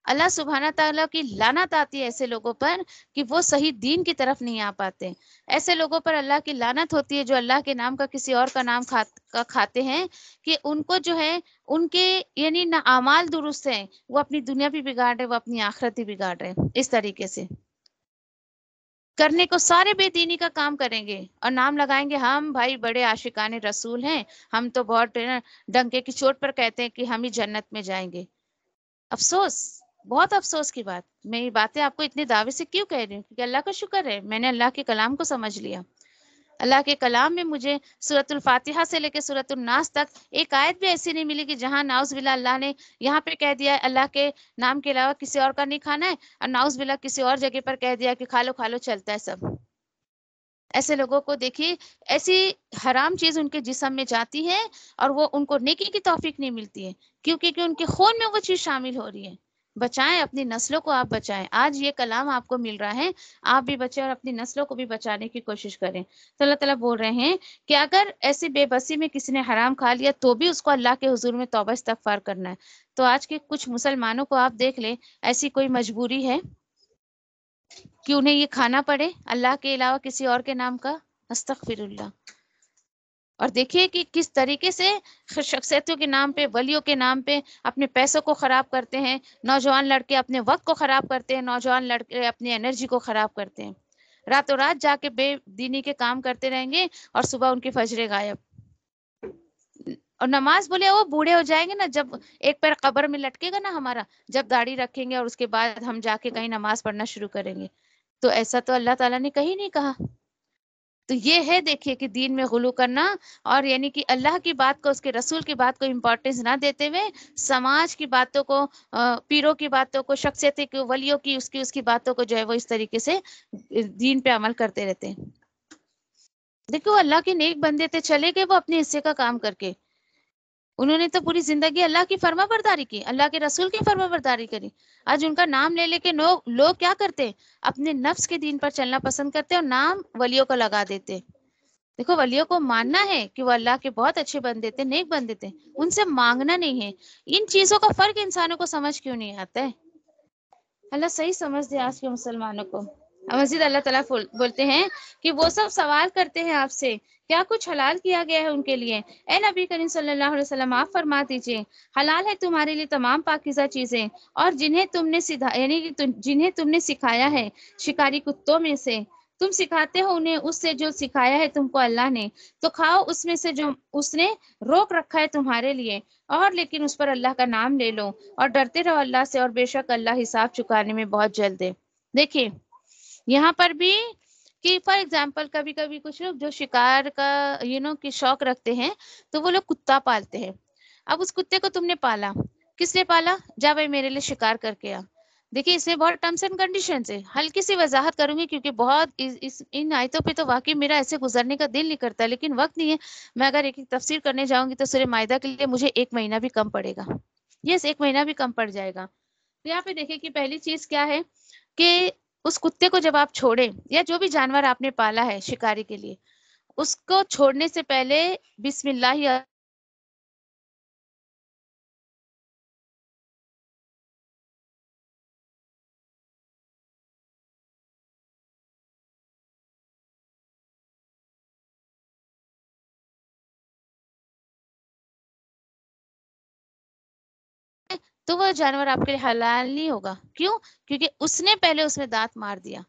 اللہ سبحانہ تعالیٰ کی لعنت آتی ہے ایسے لوگوں پر کہ وہ صحیح دین کی طرف نہیں آ پاتے. ایسے لوگوں پر اللہ کی لعنت ہوتی ہے جو اللہ کے نام کا کسی اور کا نام کھاتے ہیں، کہ ان کو جو ہے ان کے یعنی نہ اعمال درست ہیں، وہ اپنی دنیا بھی بگاڑ رہے، وہ اپنی آخرت بھی بگاڑ رہے. اس طریقے سے کرنے کو سارے بے دینی کا کام کریں گے اور نام لگائیں گے ہم بھائی بڑے عاشقان رسول ہیں، ہم تو بہت ڈنکے کی چوٹ پر کہتے ہیں کہ ہم ہی جنت میں جائیں گے. افسوس، بہت افسوس کی بات. میں یہ باتیں آپ کو اتنے دعوے سے کیوں کہہ رہی ہوں؟ کیونکہ اللہ کا شکر ہے میں نے اللہ کے کلام کو سمجھ لیا. اللہ کے کلام میں مجھے سورۃ الفاتحہ سے لے کے سورۃ الناس تک ایک آیت بھی ایسی نہیں ملی کہ جہاں نعوذ باللہ اللہ نے یہاں پہ کہہ دیا ہے اللہ کے نام کے علاوہ کسی اور کا نہیں کھانا ہے، اور نعوذ باللہ کسی اور جگہ پر کہہ دیا کہ کھا لو چلتا ہے سب. ایسے لوگوں کو دیکھیے ایسی حرام چیز ان کے جسم میں جاتی ہے اور وہ ان کو نیکی کی توفیق نہیں ملتی ہے کیونکہ ان کے خون میں وہ چیز شامل ہو رہی ہے. بچائیں اپنی نسلوں کو، آپ بچائیں. آج یہ کلام آپ کو مل رہا ہے، آپ بھی بچیں اور اپنی نسلوں کو بھی بچانے کی کوشش کریں. تو اللہ تعالیٰ بول رہے ہیں کہ اگر ایسی بے بسی میں کسی نے حرام کھا لیا تو بھی اس کو اللہ کے حضور میں توبہ استغفار کرنا ہے. تو آج کے کچھ مسلمانوں کو آپ دیکھ لیں، ایسی کوئی مجبوری ہے کہ انہیں یہ کھانا پڑے اللہ کے علاوہ کسی اور کے نام کا؟ استغفر اللہ. اور دیکھیے کہ کس طریقے سے شخصیتوں کے نام پہ، ولیوں کے نام پہ اپنے پیسوں کو خراب کرتے ہیں. نوجوان لڑکے اپنے وقت کو خراب کرتے ہیں، نوجوان لڑکے اپنی انرجی کو خراب کرتے ہیں. راتوں رات جا کے بے دینی کے کام کرتے رہیں گے اور صبح ان کی فجریں غائب. اور نماز بولے وہ بوڑھے ہو جائیں گے نا، جب ایک پیر قبر میں لٹکے گا نا ہمارا، جب داڑھی رکھیں گے اور اس کے بعد ہم جا کے کہیں نماز پڑھنا شروع کریں گے. تو ایسا تو اللہ تعالیٰ نے کہیں نہیں کہا. تو یہ ہے دیکھیے کہ دین میں غلو کرنا، اور یعنی کہ اللہ کی بات کو، اس کے رسول کی بات کو امپورٹنس نہ دیتے ہوئے سماج کی باتوں کو، پیروں کی باتوں کو، شخصیت کی، ولیوں کی، اس کی باتوں کو جو ہے وہ اس طریقے سے دین پہ عمل کرتے رہتے ہیں. دیکھو اللہ کے نیک بندے تھے، چلے گئے وہ اپنے حصے کا کام کر کے. انہوں نے تو پوری زندگی اللہ کی فرما برداری کی، اللہ کے رسول کی فرما برداری کری. آج ان کا نام لے لے کے لوگ کیا کرتے؟ اپنے نفس کے دین پر چلنا پسند کرتے اور نام ولیوں کو لگا دیتے. دیکھو ولیوں کو ماننا ہے کہ وہ اللہ کے بہت اچھے بندے تھے، نیک بندے تھے، ان سے مانگنا نہیں ہے. ان چیزوں کا فرق انسانوں کو سمجھ کیوں نہیں آتا ہے؟ اللہ صحیح سمجھ دے آج کے مسلمانوں کو. مزید اللہ تعالیٰ بولتے ہیں کہ وہ سب سوال کرتے ہیں آپ سے کیا کچھ حلال کیا گیا ہے ان کے لیے. اے نبی کریم صلی اللہ علیہ وسلم آپ فرما دیجئے حلال ہے تمہارے لیے تمام پاکیزہ چیزیں، اور جنہیں تم نے سکھایا ہے شکاری کتوں میں سے. تم سکھاتے ہو انہیں اس سے جو سکھایا ہے تم کو اللہ نے، تو کھاؤ اس میں سے جو اس نے روک رکھا ہے تمہارے لیے، اور لیکن اس پر اللہ کا نام لے لو اور ڈرتے رہو اللہ سے، اور بے شک اللہ حساب چکانے میں بہت جلد ہے. دیکھیے یہاں پر بھی کہ فار ایگزامپل کبھی کبھی کچھ لوگ جو شکار کا کی شوق رکھتے ہیں تو وہ لوگ کتا پالتے ہیں. اب اس کتے کو تم نے پالا، کس لیے پالا؟ جا بھائی میرے لیے شکار کر کے آ. دیکھیے اس میں بہت ٹرمس اینڈ کنڈیشنز ہے، ہلکی سی وضاحت کروں گی کیونکہ بہت ان آیتوں پہ تو واقعی میرا ایسے گزرنے کا دل نہیں کرتا، لیکن وقت نہیں ہے. میں اگر ایک تفسیر کرنے جاؤں گی تو سورہ مائدہ کے لیے مجھے 1 مہینہ بھی کم پڑے گا. یس 1 مہینہ بھی کم پڑ جائے گا. تو یہاں پہ دیکھیں کہ پہلی چیز کیا ہے کہ اس کتے کو جب آپ چھوڑیں یا جو بھی جانور آپ نے پالا ہے شکاری کے لیے، اس کو چھوڑنے سے پہلے بسم اللہ تو وہ جانور آپ کے لیے حلال نہیں ہوگا. کیوں؟ کیونکہ اس نے پہلے اس میں دانت مار دیا.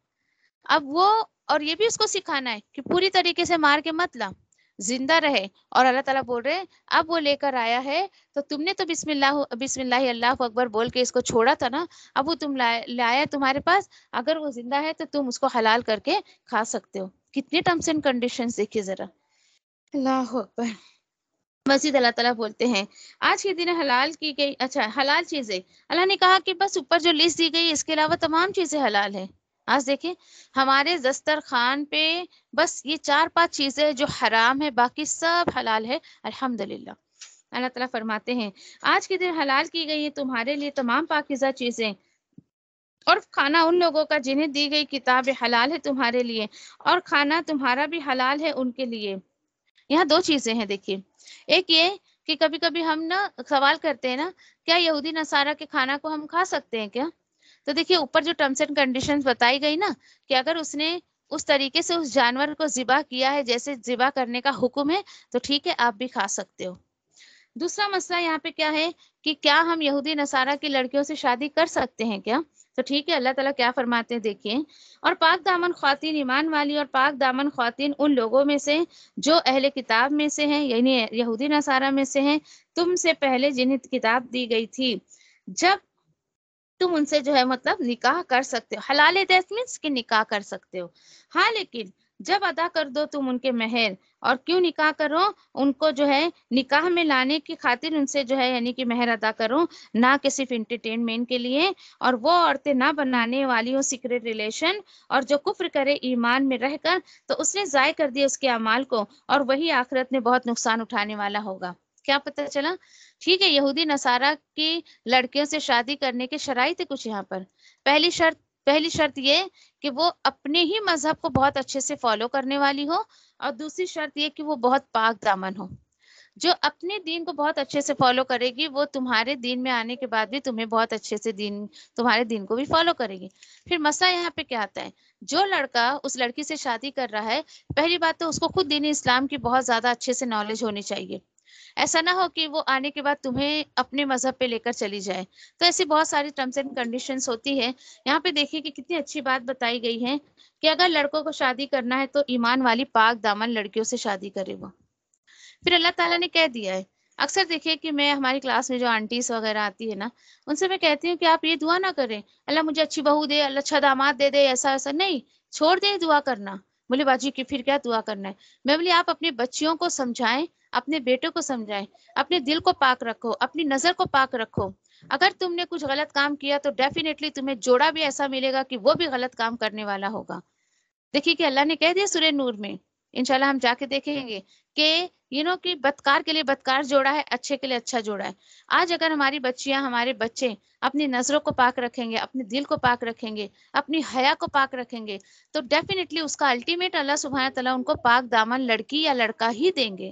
اب وہ اور یہ بھی اس کو سکھانا ہے کہ پوری طریقے سے مار کے مت لا، زندہ رہے. اور اللہ تعالیٰ بول رہے ہیں اب وہ لے کر آیا ہے تو تم نے تو بسم اللہ اللہ اکبر بول کے اس کو چھوڑا تھا نا، اب وہ تم لایا تمہارے پاس، اگر وہ زندہ ہے تو تم اس کو حلال کر کے کھا سکتے ہو. کتنے ٹرمس اینڈ کنڈیشنز دیکھیے ذرا. اللہ اکبر. مزید اللہ تعالیٰ بولتے ہیں آج کے دن حلال کی گئی حلال چیزیں اللہ نے کہا کہ بس اوپر جو لسٹ دی گئی اس کے علاوہ تمام چیزیں حلال ہیں. آج دیکھیں ہمارے دسترخوان پہ بس یہ 4-5 چیزیں جو حرام ہے، باقی سب حلال ہے الحمدللہ۔ اللہ تعالیٰ فرماتے ہیں آج کے دن حلال کی گئی ہے تمہارے لیے تمام پاکیزہ چیزیں، اور کھانا ان لوگوں کا جنہیں دی گئی کتاب حلال ہے تمہارے لیے، اور کھانا تمہارا بھی حلال ہے ان کے لیے۔ یہاں 2 چیزیں ہیں دیکھیے، ایک یہ کہ کبھی کبھی ہم نا سوال کرتے ہیں نا کیا یہودی نصارہ کے کھانا کو ہم کھا سکتے ہیں کیا؟ تو دیکھیے اوپر جو ٹرمس اینڈ کنڈیشنز بتائی گئی نا کہ اگر اس نے اس طریقے سے اس جانور کو ذبح کیا ہے جیسے ذبح کرنے کا حکم ہے تو ٹھیک ہے آپ بھی کھا سکتے ہو۔ دوسرا مسئلہ یہاں پہ کیا ہے کہ کیا ہم یہودی نصارہ کی لڑکیوں سے شادی کر سکتے ہیں کیا؟ تو ٹھیک ہے اللہ تعالیٰ کیا فرماتے ہیں دیکھیں، اور پاک دامن خواتین ایمان والی اور پاک دامن خواتین ان لوگوں میں سے جو اہل کتاب میں سے ہیں، یعنی یہودی نصارہ میں سے ہیں، تم سے پہلے جنہیں کتاب دی گئی تھی، جب تم ان سے جو ہے مطلب نکاح کر سکتے ہو، حلال دیٹ مینس کہ نکاح کر سکتے ہو، ہاں لیکن جب ادا کر دو تم ان کے مہر، اور کیوں نکاح کرو؟ ان کو جو ہے نکاح میں لانے کی خاطر ان سے جو ہے یعنی کہ مہر ادا کرو، نہ کہ صرف انٹرٹینمنٹ کے لیے، اور وہ عورتیں نہ بنانے والی ہو سیکریٹ ریلیشن، اور جو کفر کرے ایمان میں رہ کر تو اس نے ضائع کر دیا اس کے اعمال کو، اور وہی آخرت میں بہت نقصان اٹھانے والا ہوگا۔ کیا پتہ چلا؟ ٹھیک ہے یہودی نصارہ کی لڑکیوں سے شادی کرنے کے شرائط ہے کچھ یہاں پر۔ پہلی شرط یہ کہ وہ اپنے ہی مذہب کو بہت اچھے سے فالو کرنے والی ہو، اور دوسری شرط یہ کہ وہ بہت پاک دامن ہو۔ جو اپنے دین کو بہت اچھے سے فالو کرے گی وہ تمہارے دین میں آنے کے بعد بھی تمہیں بہت اچھے سے تمہارے دین کو بھی فالو کرے گی۔ پھر مسئلہ یہاں پہ کیا آتا ہے، جو لڑکا اس لڑکی سے شادی کر رہا ہے، پہلی بات تو اس کو خود دین اسلام کی بہت زیادہ اچھے سے نالج ہونی چاہیے، ایسا نہ ہو کہ وہ آنے کے بعد تمہیں اپنے مذہب پہ لے کر چلی جائے۔ تو ایسی بہت ساری ٹرمس اینڈ کنڈیشنز ہوتی ہے۔ یہاں پہ دیکھیے کہ کتنی اچھی بات بتائی گئی ہے کہ اگر لڑکوں کو شادی کرنا ہے تو ایمان والی پاک دامن لڑکیوں سے شادی کرے وہ۔ پھر اللہ تعالیٰ نے کہہ دیا ہے، اکثر دیکھیے کہ میں ہماری کلاس میں جو آنٹیز وغیرہ آتی ہے نا ان سے میں کہتی ہوں کہ آپ یہ دعا نہ کریں اللہ مجھے اچھی بہو دے، اللہ اچھا داماد دے دے، ایسا ایسا نہیں، چھوڑ دیں دعا کرنا۔ بولے باجی کہ پھر کیا دعا کرنا ہے؟ میں بولی آپ اپنی بچیوں کو سمجھائیں، اپنے بیٹوں کو سمجھائیں، اپنے دل کو پاک رکھو، اپنی نظر کو پاک رکھو۔ اگر تم نے کچھ غلط کام کیا تو ڈیفینیٹلی تمہیں جوڑا بھی ایسا ملے گا کہ وہ بھی غلط کام کرنے والا ہوگا۔ دیکھیے کہ اللہ نے کہہ دیا سورہ نور میں، انشاءاللہ ہم جا کے دیکھیں گے کہ کہ بدکار کے لیے بدکار جوڑا ہے، اچھے کے لیے اچھا جوڑا ہے۔ آج اگر ہماری بچیاں ہمارے بچے اپنی نظروں کو پاک رکھیں گے، اپنے دل کو پاک رکھیں گے، اپنی حیا کو پاک رکھیں گے تو ڈیفینیٹلی اس کا الٹیمیٹ اللہ سبحانہ تعالیٰ ان کو پاک دامن لڑکی یا لڑکا ہی دیں گے۔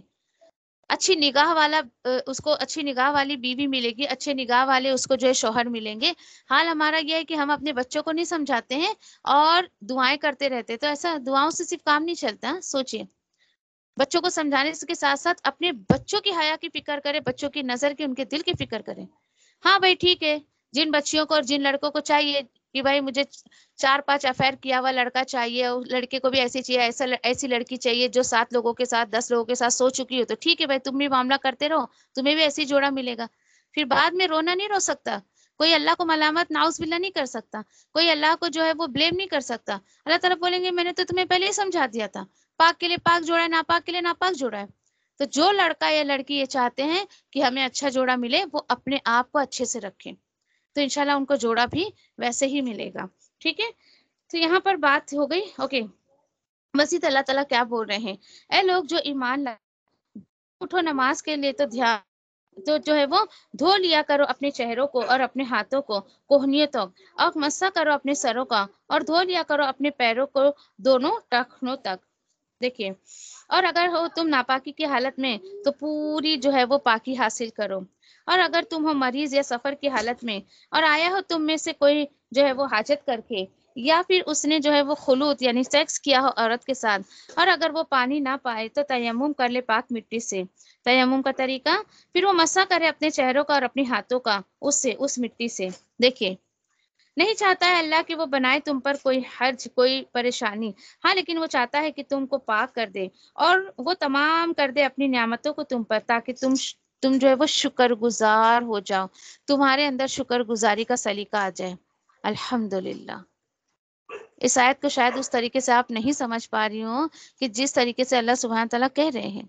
اچھی نگاہ والا اس کو اچھی نگاہ والی بیوی ملے گی، اچھے نگاہ والے اس کو جو ہے شوہر ملیں گے۔ حال ہمارا یہ ہے کہ ہم اپنے بچوں کو نہیں سمجھاتے ہیں اور دعائیں کرتے رہتے، تو ایسا دعاؤں سے صرف کام نہیں چلتا۔ سوچئے بچوں کو سمجھانے کے ساتھ ساتھ اپنے بچوں کی حیا کی فکر کرے، بچوں کی نظر کی، ان کے دل کی فکر کرے۔ ہاں بھائی ٹھیک ہے، جن بچیوں کو اور جن لڑکوں کو چاہیے کہ بھائی مجھے 4-5 افیئر کیا ہوا لڑکا چاہیے، اور لڑکے کو بھی ایسی چاہیے، ایسی لڑکی چاہیے جو 7 لوگوں کے ساتھ 10 لوگوں کے ساتھ سو چکی ہو، تو ٹھیک ہے بھائی تم بھی معاملہ کرتے رہو، تمہیں بھی ایسی جوڑا ملے گا۔ پھر بعد میں رونا نہیں رو سکتا کوئی، اللہ کو ملامت نعوذ باللہ نہیں کر سکتا کوئی، اللہ کو جو ہے وہ بلیم نہیں کر سکتا۔ اللہ تعالیٰ بولیں گے میں نے تو تمہیں پہلے ہی سمجھا دیا تھا، پاک کے لیے پاک جوڑا ہے، ناپاک کے لیے ناپاک جوڑا ہے۔ تو جو لڑکا یا لڑکی یہ چاہتے ہیں کہ ہمیں اچھا جوڑا ملے وہ اپنے آپ کو اچھے سے رکھیں، تو انشاءاللہ ان کو جوڑا بھی ویسے ہی ملے گا۔ ٹھیک ہے، تو یہاں پر بات ہو گئی۔ اوکے، مزید اللہ تعالیٰ کیا بول رہے ہیں، اے لوگ جو ایمان لائے اٹھو نماز کے لیے تو جو ہے وہ دھو لیا کرو اپنے چہروں کو اور اپنے ہاتھوں کو کوہنیوں تک، اور مسح کرو اپنے سروں کا، اور دھو لیا کرو اپنے پیروں کو دونوں ٹخنوں تک۔ دیکھیے، اور اگر ہو تم ناپاکی کی حالت میں تو پوری جو ہے وہ پاکی حاصل کرو، اور اگر تم ہو مریض یا سفر کی حالت میں اور آیا ہو تم میں سے کوئی جو ہے وہ حاجت کر کے، یا پھر اس نے جو ہے وہ خلوت یعنی سیکس کیا ہو عورت کے ساتھ، اور اگر وہ پانی نہ پائے تو تیمم کر لے پاک مٹی سے۔ تیمم کا طریقہ، پھر وہ مسح کرے اپنے چہروں کا اور اپنے ہاتھوں کا اس مٹی سے۔ دیکھیے نہیں چاہتا ہے اللہ کہ وہ بنائے تم پر کوئی حرج، کوئی پریشانی، ہاں لیکن وہ چاہتا ہے کہ تم کو پاک کر دے اور وہ تمام کر دے اپنی نعمتوں کو تم پر، تاکہ تم جو ہے وہ شکر گزار ہو جاؤ، تمہارے اندر شکر گزاری کا سلیقہ آ جائے۔ الحمدللہ، اس آیت کو شاید اس طریقے سے آپ نہیں سمجھ پا رہی ہوں کہ جس طریقے سے اللہ سبحانہ تعالیٰ کہہ رہے ہیں۔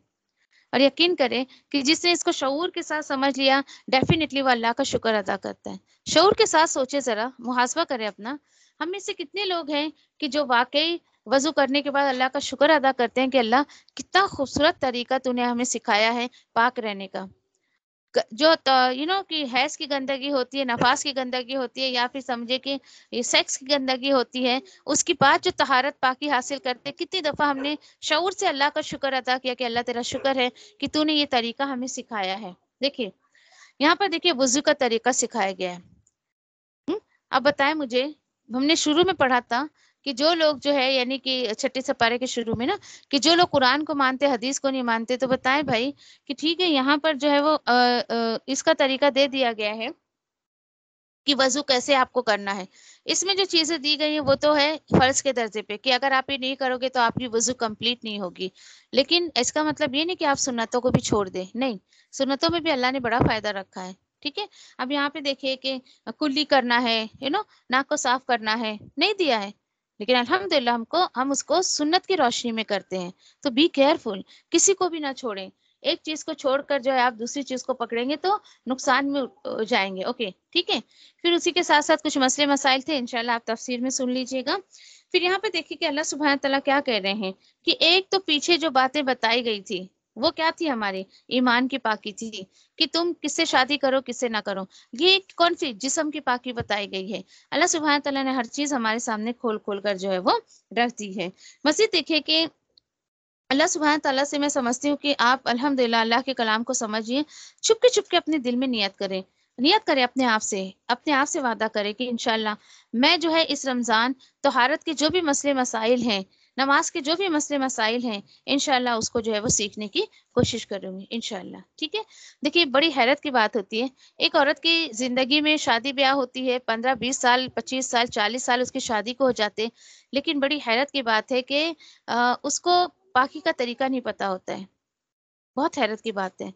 اور یقین کریں کہ جس نے اس کو شعور کے ساتھ سمجھ لیا ڈیفینیٹلی وہ اللہ کا شکر ادا کرتا ہے. شعور کے ساتھ سوچے، ذرا محاسبہ کریں اپنا. ہم میں سے کتنے لوگ ہیں کہ جو واقعی وضو کرنے کے بعد اللہ کا شکر ادا کرتے ہیں کہ اللہ کتنا خوبصورت طریقہ تو نے ہمیں سکھایا ہے پاک رہنے کا. جو کہ حیض کی گندگی ہوتی ہے، نفاس کی گندگی ہوتی ہے، یا پھر سمجھے کہ یہ سیکس کی گندگی ہوتی ہے، اس کی بعد جو طہارت پاکی حاصل کرتے، کتنی دفعہ ہم نے شعور سے اللہ کا شکر ادا کیا کہ اللہ تیرا شکر ہے کہ تو نے یہ طریقہ ہمیں سکھایا ہے. دیکھیے یہاں پر دیکھیے وضو کا طریقہ سکھایا گیا ہے. اب بتائیں مجھے، ہم نے شروع میں پڑھا تھا کہ جو لوگ جو ہے یعنی کہ چھٹے سپارے کے شروع میں نا، کہ جو لوگ قرآن کو مانتے حدیث کو نہیں مانتے، تو بتائیں بھائی کہ ٹھیک ہے یہاں پر جو ہے وہ اس کا طریقہ دے دیا گیا ہے کہ وضو کیسے آپ کو کرنا ہے. اس میں جو چیزیں دی گئی ہیں وہ تو ہے فرض کے درجے پہ، کہ اگر آپ یہ نہیں کرو گے تو آپ کی وضو کمپلیٹ نہیں ہوگی. لیکن اس کا مطلب یہ نہیں کہ آپ سنتوں کو بھی چھوڑ دیں، نہیں، سنتوں میں بھی اللہ نے بڑا فائدہ رکھا ہے. ٹھیک ہے، اب یہاں پہ دیکھیے کہ کلی کرنا ہے، ناک کو صاف کرنا ہے، نہیں دیا ہے، لیکن الحمدللہ ہم اس کو سنت کی روشنی میں کرتے ہیں. تو بی کیئرفل، کسی کو بھی نہ چھوڑیں. ایک چیز کو چھوڑ کر جو ہے آپ دوسری چیز کو پکڑیں گے تو نقصان میں جائیں گے. اوکے ٹھیک ہے. پھر اسی کے ساتھ ساتھ کچھ مسئلے مسائل تھے، انشاءاللہ آپ تفسیر میں سن لیجئے گا. پھر یہاں پہ دیکھیے کہ اللہ سبحانہ تعالیٰ کیا کہہ رہے ہیں کہ ایک تو پیچھے جو باتیں بتائی گئی تھی وہ کیا تھی، ہماری ایمان کی پاکی تھی، کہ تم کس سے شادی کرو کس سے نہ کرو. یہ کون سی جسم کی پاکی بتائی گئی ہے. اللہ سبحانہ تعالیٰ نے ہر چیز ہمارے سامنے کھول کھول کر جو ہے وہ رکھ دی ہے. مزید دیکھیے کہ اللہ سبحانہ تعالیٰ سے میں سمجھتی ہوں کہ آپ الحمدللہ اللہ کے کلام کو سمجھیے، چپ کے اپنے دل میں نیت کریں اپنے آپ سے وعدہ کریں کہ انشاءاللہ میں جو ہے اس رمضان طہارت کے جو بھی مسئلے مسائل ہیں، نماز کے جو بھی مسئلے مسائل ہیں، انشاءاللہ اس کو جو ہے وہ سیکھنے کی کوشش کروں گی انشاءاللہ. ٹھیک ہے. دیکھیے بڑی حیرت کی بات ہوتی ہے، ایک عورت کی زندگی میں شادی بیاہ ہوتی ہے، 15-20 سال 25 سال 40 سال اس کی شادی کو ہو جاتے، لیکن بڑی حیرت کی بات ہے کہ اس کو پاکی کا طریقہ نہیں پتا ہوتا ہے. بہت حیرت کی بات ہے.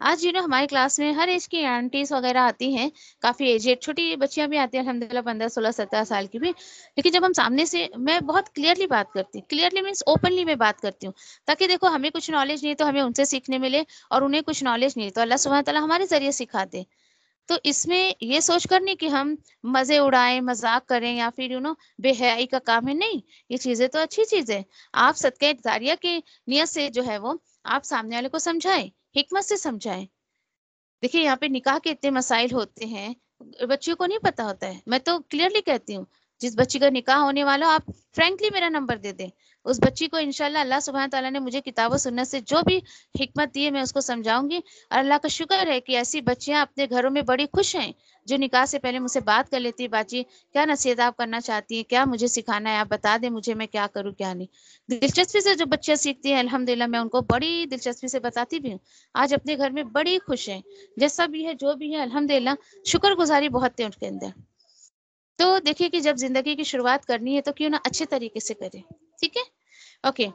آج ہماری کلاس میں ہر ایج کی آنٹیز وغیرہ آتی ہیں، کافی ایجڈ چھوٹی بچیاں بھی آتی ہیں الحمدللہ 15 16 17 سال کی بھی. لیکن جب ہم سامنے سے، میں بہت کلیئرلی بات کرتی ہوں، کلیئرلی مینس اوپنلی میں بات کرتی ہوں، تاکہ دیکھو ہمیں کچھ نالج نہیں تو ہمیں ان سے سیکھنے ملے، اور انہیں کچھ نالج نہیں تو اللہ سبحانہ تعالیٰ ہمارے ذریعے سکھا دے. تو اس میں یہ سوچ کر نہیں کہ ہم مزے اڑائیں، مذاق کریں، یا پھر بے حیائی کا کام ہے، نہیں، یہ چیزیں تو اچھی چیزیں. آپ صدقہ جاریہ کی نیت سے جو ہے وہ آپ سامنے والے کو سمجھائیں، حکمت سے سمجھائیں. دیکھیے یہاں پہ نکاح کے اتنے مسائل ہوتے ہیں، بچیوں کو نہیں پتا ہوتا ہے. میں تو کلیئرلی کہتی ہوں، جس بچی کا نکاح ہونے والا ہو، آپ فرینکلی میرا نمبر دے دیں. اس بچی کو انشاءاللہ اللہ سبحانہ تعالیٰ نے مجھے کتاب و سنت سے جو بھی حکمت دی ہے میں اس کو سمجھاؤں گی. اور اللہ کا شکر ہے کہ ایسی بچیاں اپنے گھروں میں بڑی خوش ہیں جو نکاح سے پہلے مجھ سے بات کر لیتی ہے، باجی کیا نصیحت آپ کرنا چاہتی ہیں، کیا مجھے سکھانا ہے، آپ بتا دیں مجھے، میں کیا کروں کیا نہیں. دلچسپی سے جو بچیاں سیکھتی ہیں الحمدللہ میں ان کو بڑی دلچسپی سے بتاتی بھی ہوں. آج اپنے گھر میں بڑی خوش ہیں، جیسا بھی ہے جو بھی ہے الحمدللہ شکر گزاری بہت ہے ان کے اندر. تو دیکھیے کہ جب زندگی کی شروعات کرنی ہے تو کیوں نہ اچھے طریقے سے کریں. ٹھیک ہے. اوکے.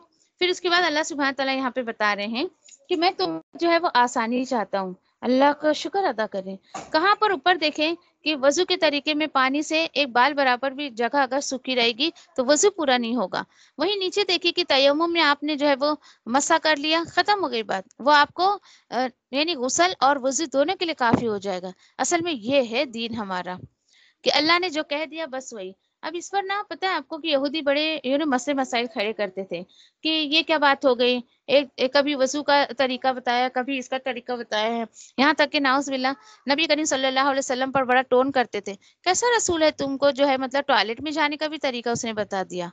پھر اس کے بعد اللہ سبحانہ تعالیٰ یہاں پہ بتا رہے ہیں کہ میں تم جو ہے وہ آسانی چاہتا ہوں، اللہ کا شکر ادا کریں. کہاں پر اوپر دیکھیں کہ وضو کے طریقے میں پانی سے ایک بال برابر بھی جگہ اگر سوکھی رہے گی تو وضو پورا نہیں ہوگا. وہیں نیچے دیکھیے کہ تیمم میں آپ نے جو ہے وہ مسح کر لیا، ختم ہو گئی بات. وہ آپ کو یعنی غسل اور وضو دونوں کے لیے کافی ہو جائے گا. اصل میں یہ ہے دین ہمارا، کہ اللہ نے جو کہہ دیا بس وہی. اب اس پر نہ پتہ ہے آپ کو کہ یہودی بڑے مسئلے مسائل کھڑے کرتے تھے کہ یہ کیا بات ہو گئی، ایک کبھی وضو کا طریقہ بتایا، کبھی اس کا طریقہ بتایا ہے. یہاں تک کہ ناؤز باللہ نبی کریم صلی اللہ علیہ وسلم پر بڑا ٹون کرتے تھے. کیسا رسول ہے، تم کو جو ہے مطلب ٹوائلٹ میں جانے کا بھی طریقہ اس نے بتا دیا.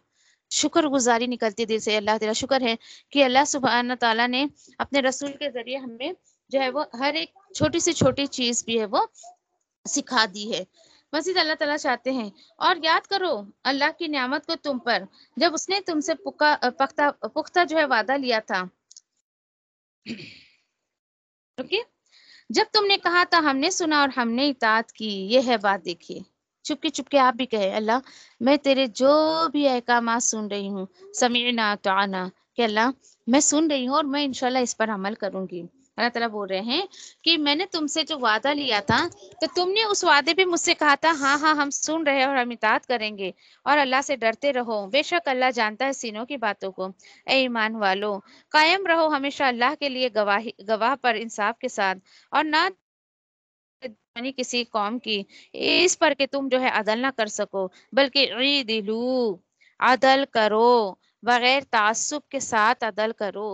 شکر گزاری نکلتی دل سے، اللہ تیرا شکر ہے کہ اللہ سبحانہ تعالیٰ نے اپنے رسول کے ذریعے ہمیں جو ہے وہ ہر ایک چھوٹی سے چھوٹی چیز بھی ہے وہ سکھا دی ہے. مزید اللہ تعالیٰ چاہتے ہیں اور یاد کرو اللہ کی نعمت کو تم پر، جب اس نے تم سے پختہ جو ہے وعدہ لیا تھا. اوکے. جب تم نے کہا تھا ہم نے سنا اور ہم نے اطاعت کی، یہ ہے بات. دیکھیے چپ کے آپ بھی کہے اللہ میں تیرے جو بھی احکامات سن رہی ہوں، سمعنا اطعنا، کہ اللہ میں سن رہی ہوں اور میں انشاءاللہ اس پر عمل کروں گی. اللہ تعالیٰ بول رہے ہیں کہ میں نے تم سے جو وعدہ لیا تھا تو تم نے اس وعدے پہ مجھ سے کہا تھا ہاں ہاں ہم سن رہے ہیں اور ہم اطاعت کریں گے اور اللہ سے ڈرتے رہو، بے شک اللہ جانتا ہے سینوں کی باتوں کو۔ اے ایمان والو، قائم رہو ہمیشہ اللہ کے لیے گواہ پر انصاف کے ساتھ، اور نہ یعنی کسی قوم کی اس پر کہ تم جو ہے عدل نہ کر سکو، بلکہ عیدلو، عدل کرو، بغیر تعصب کے ساتھ عدل کرو۔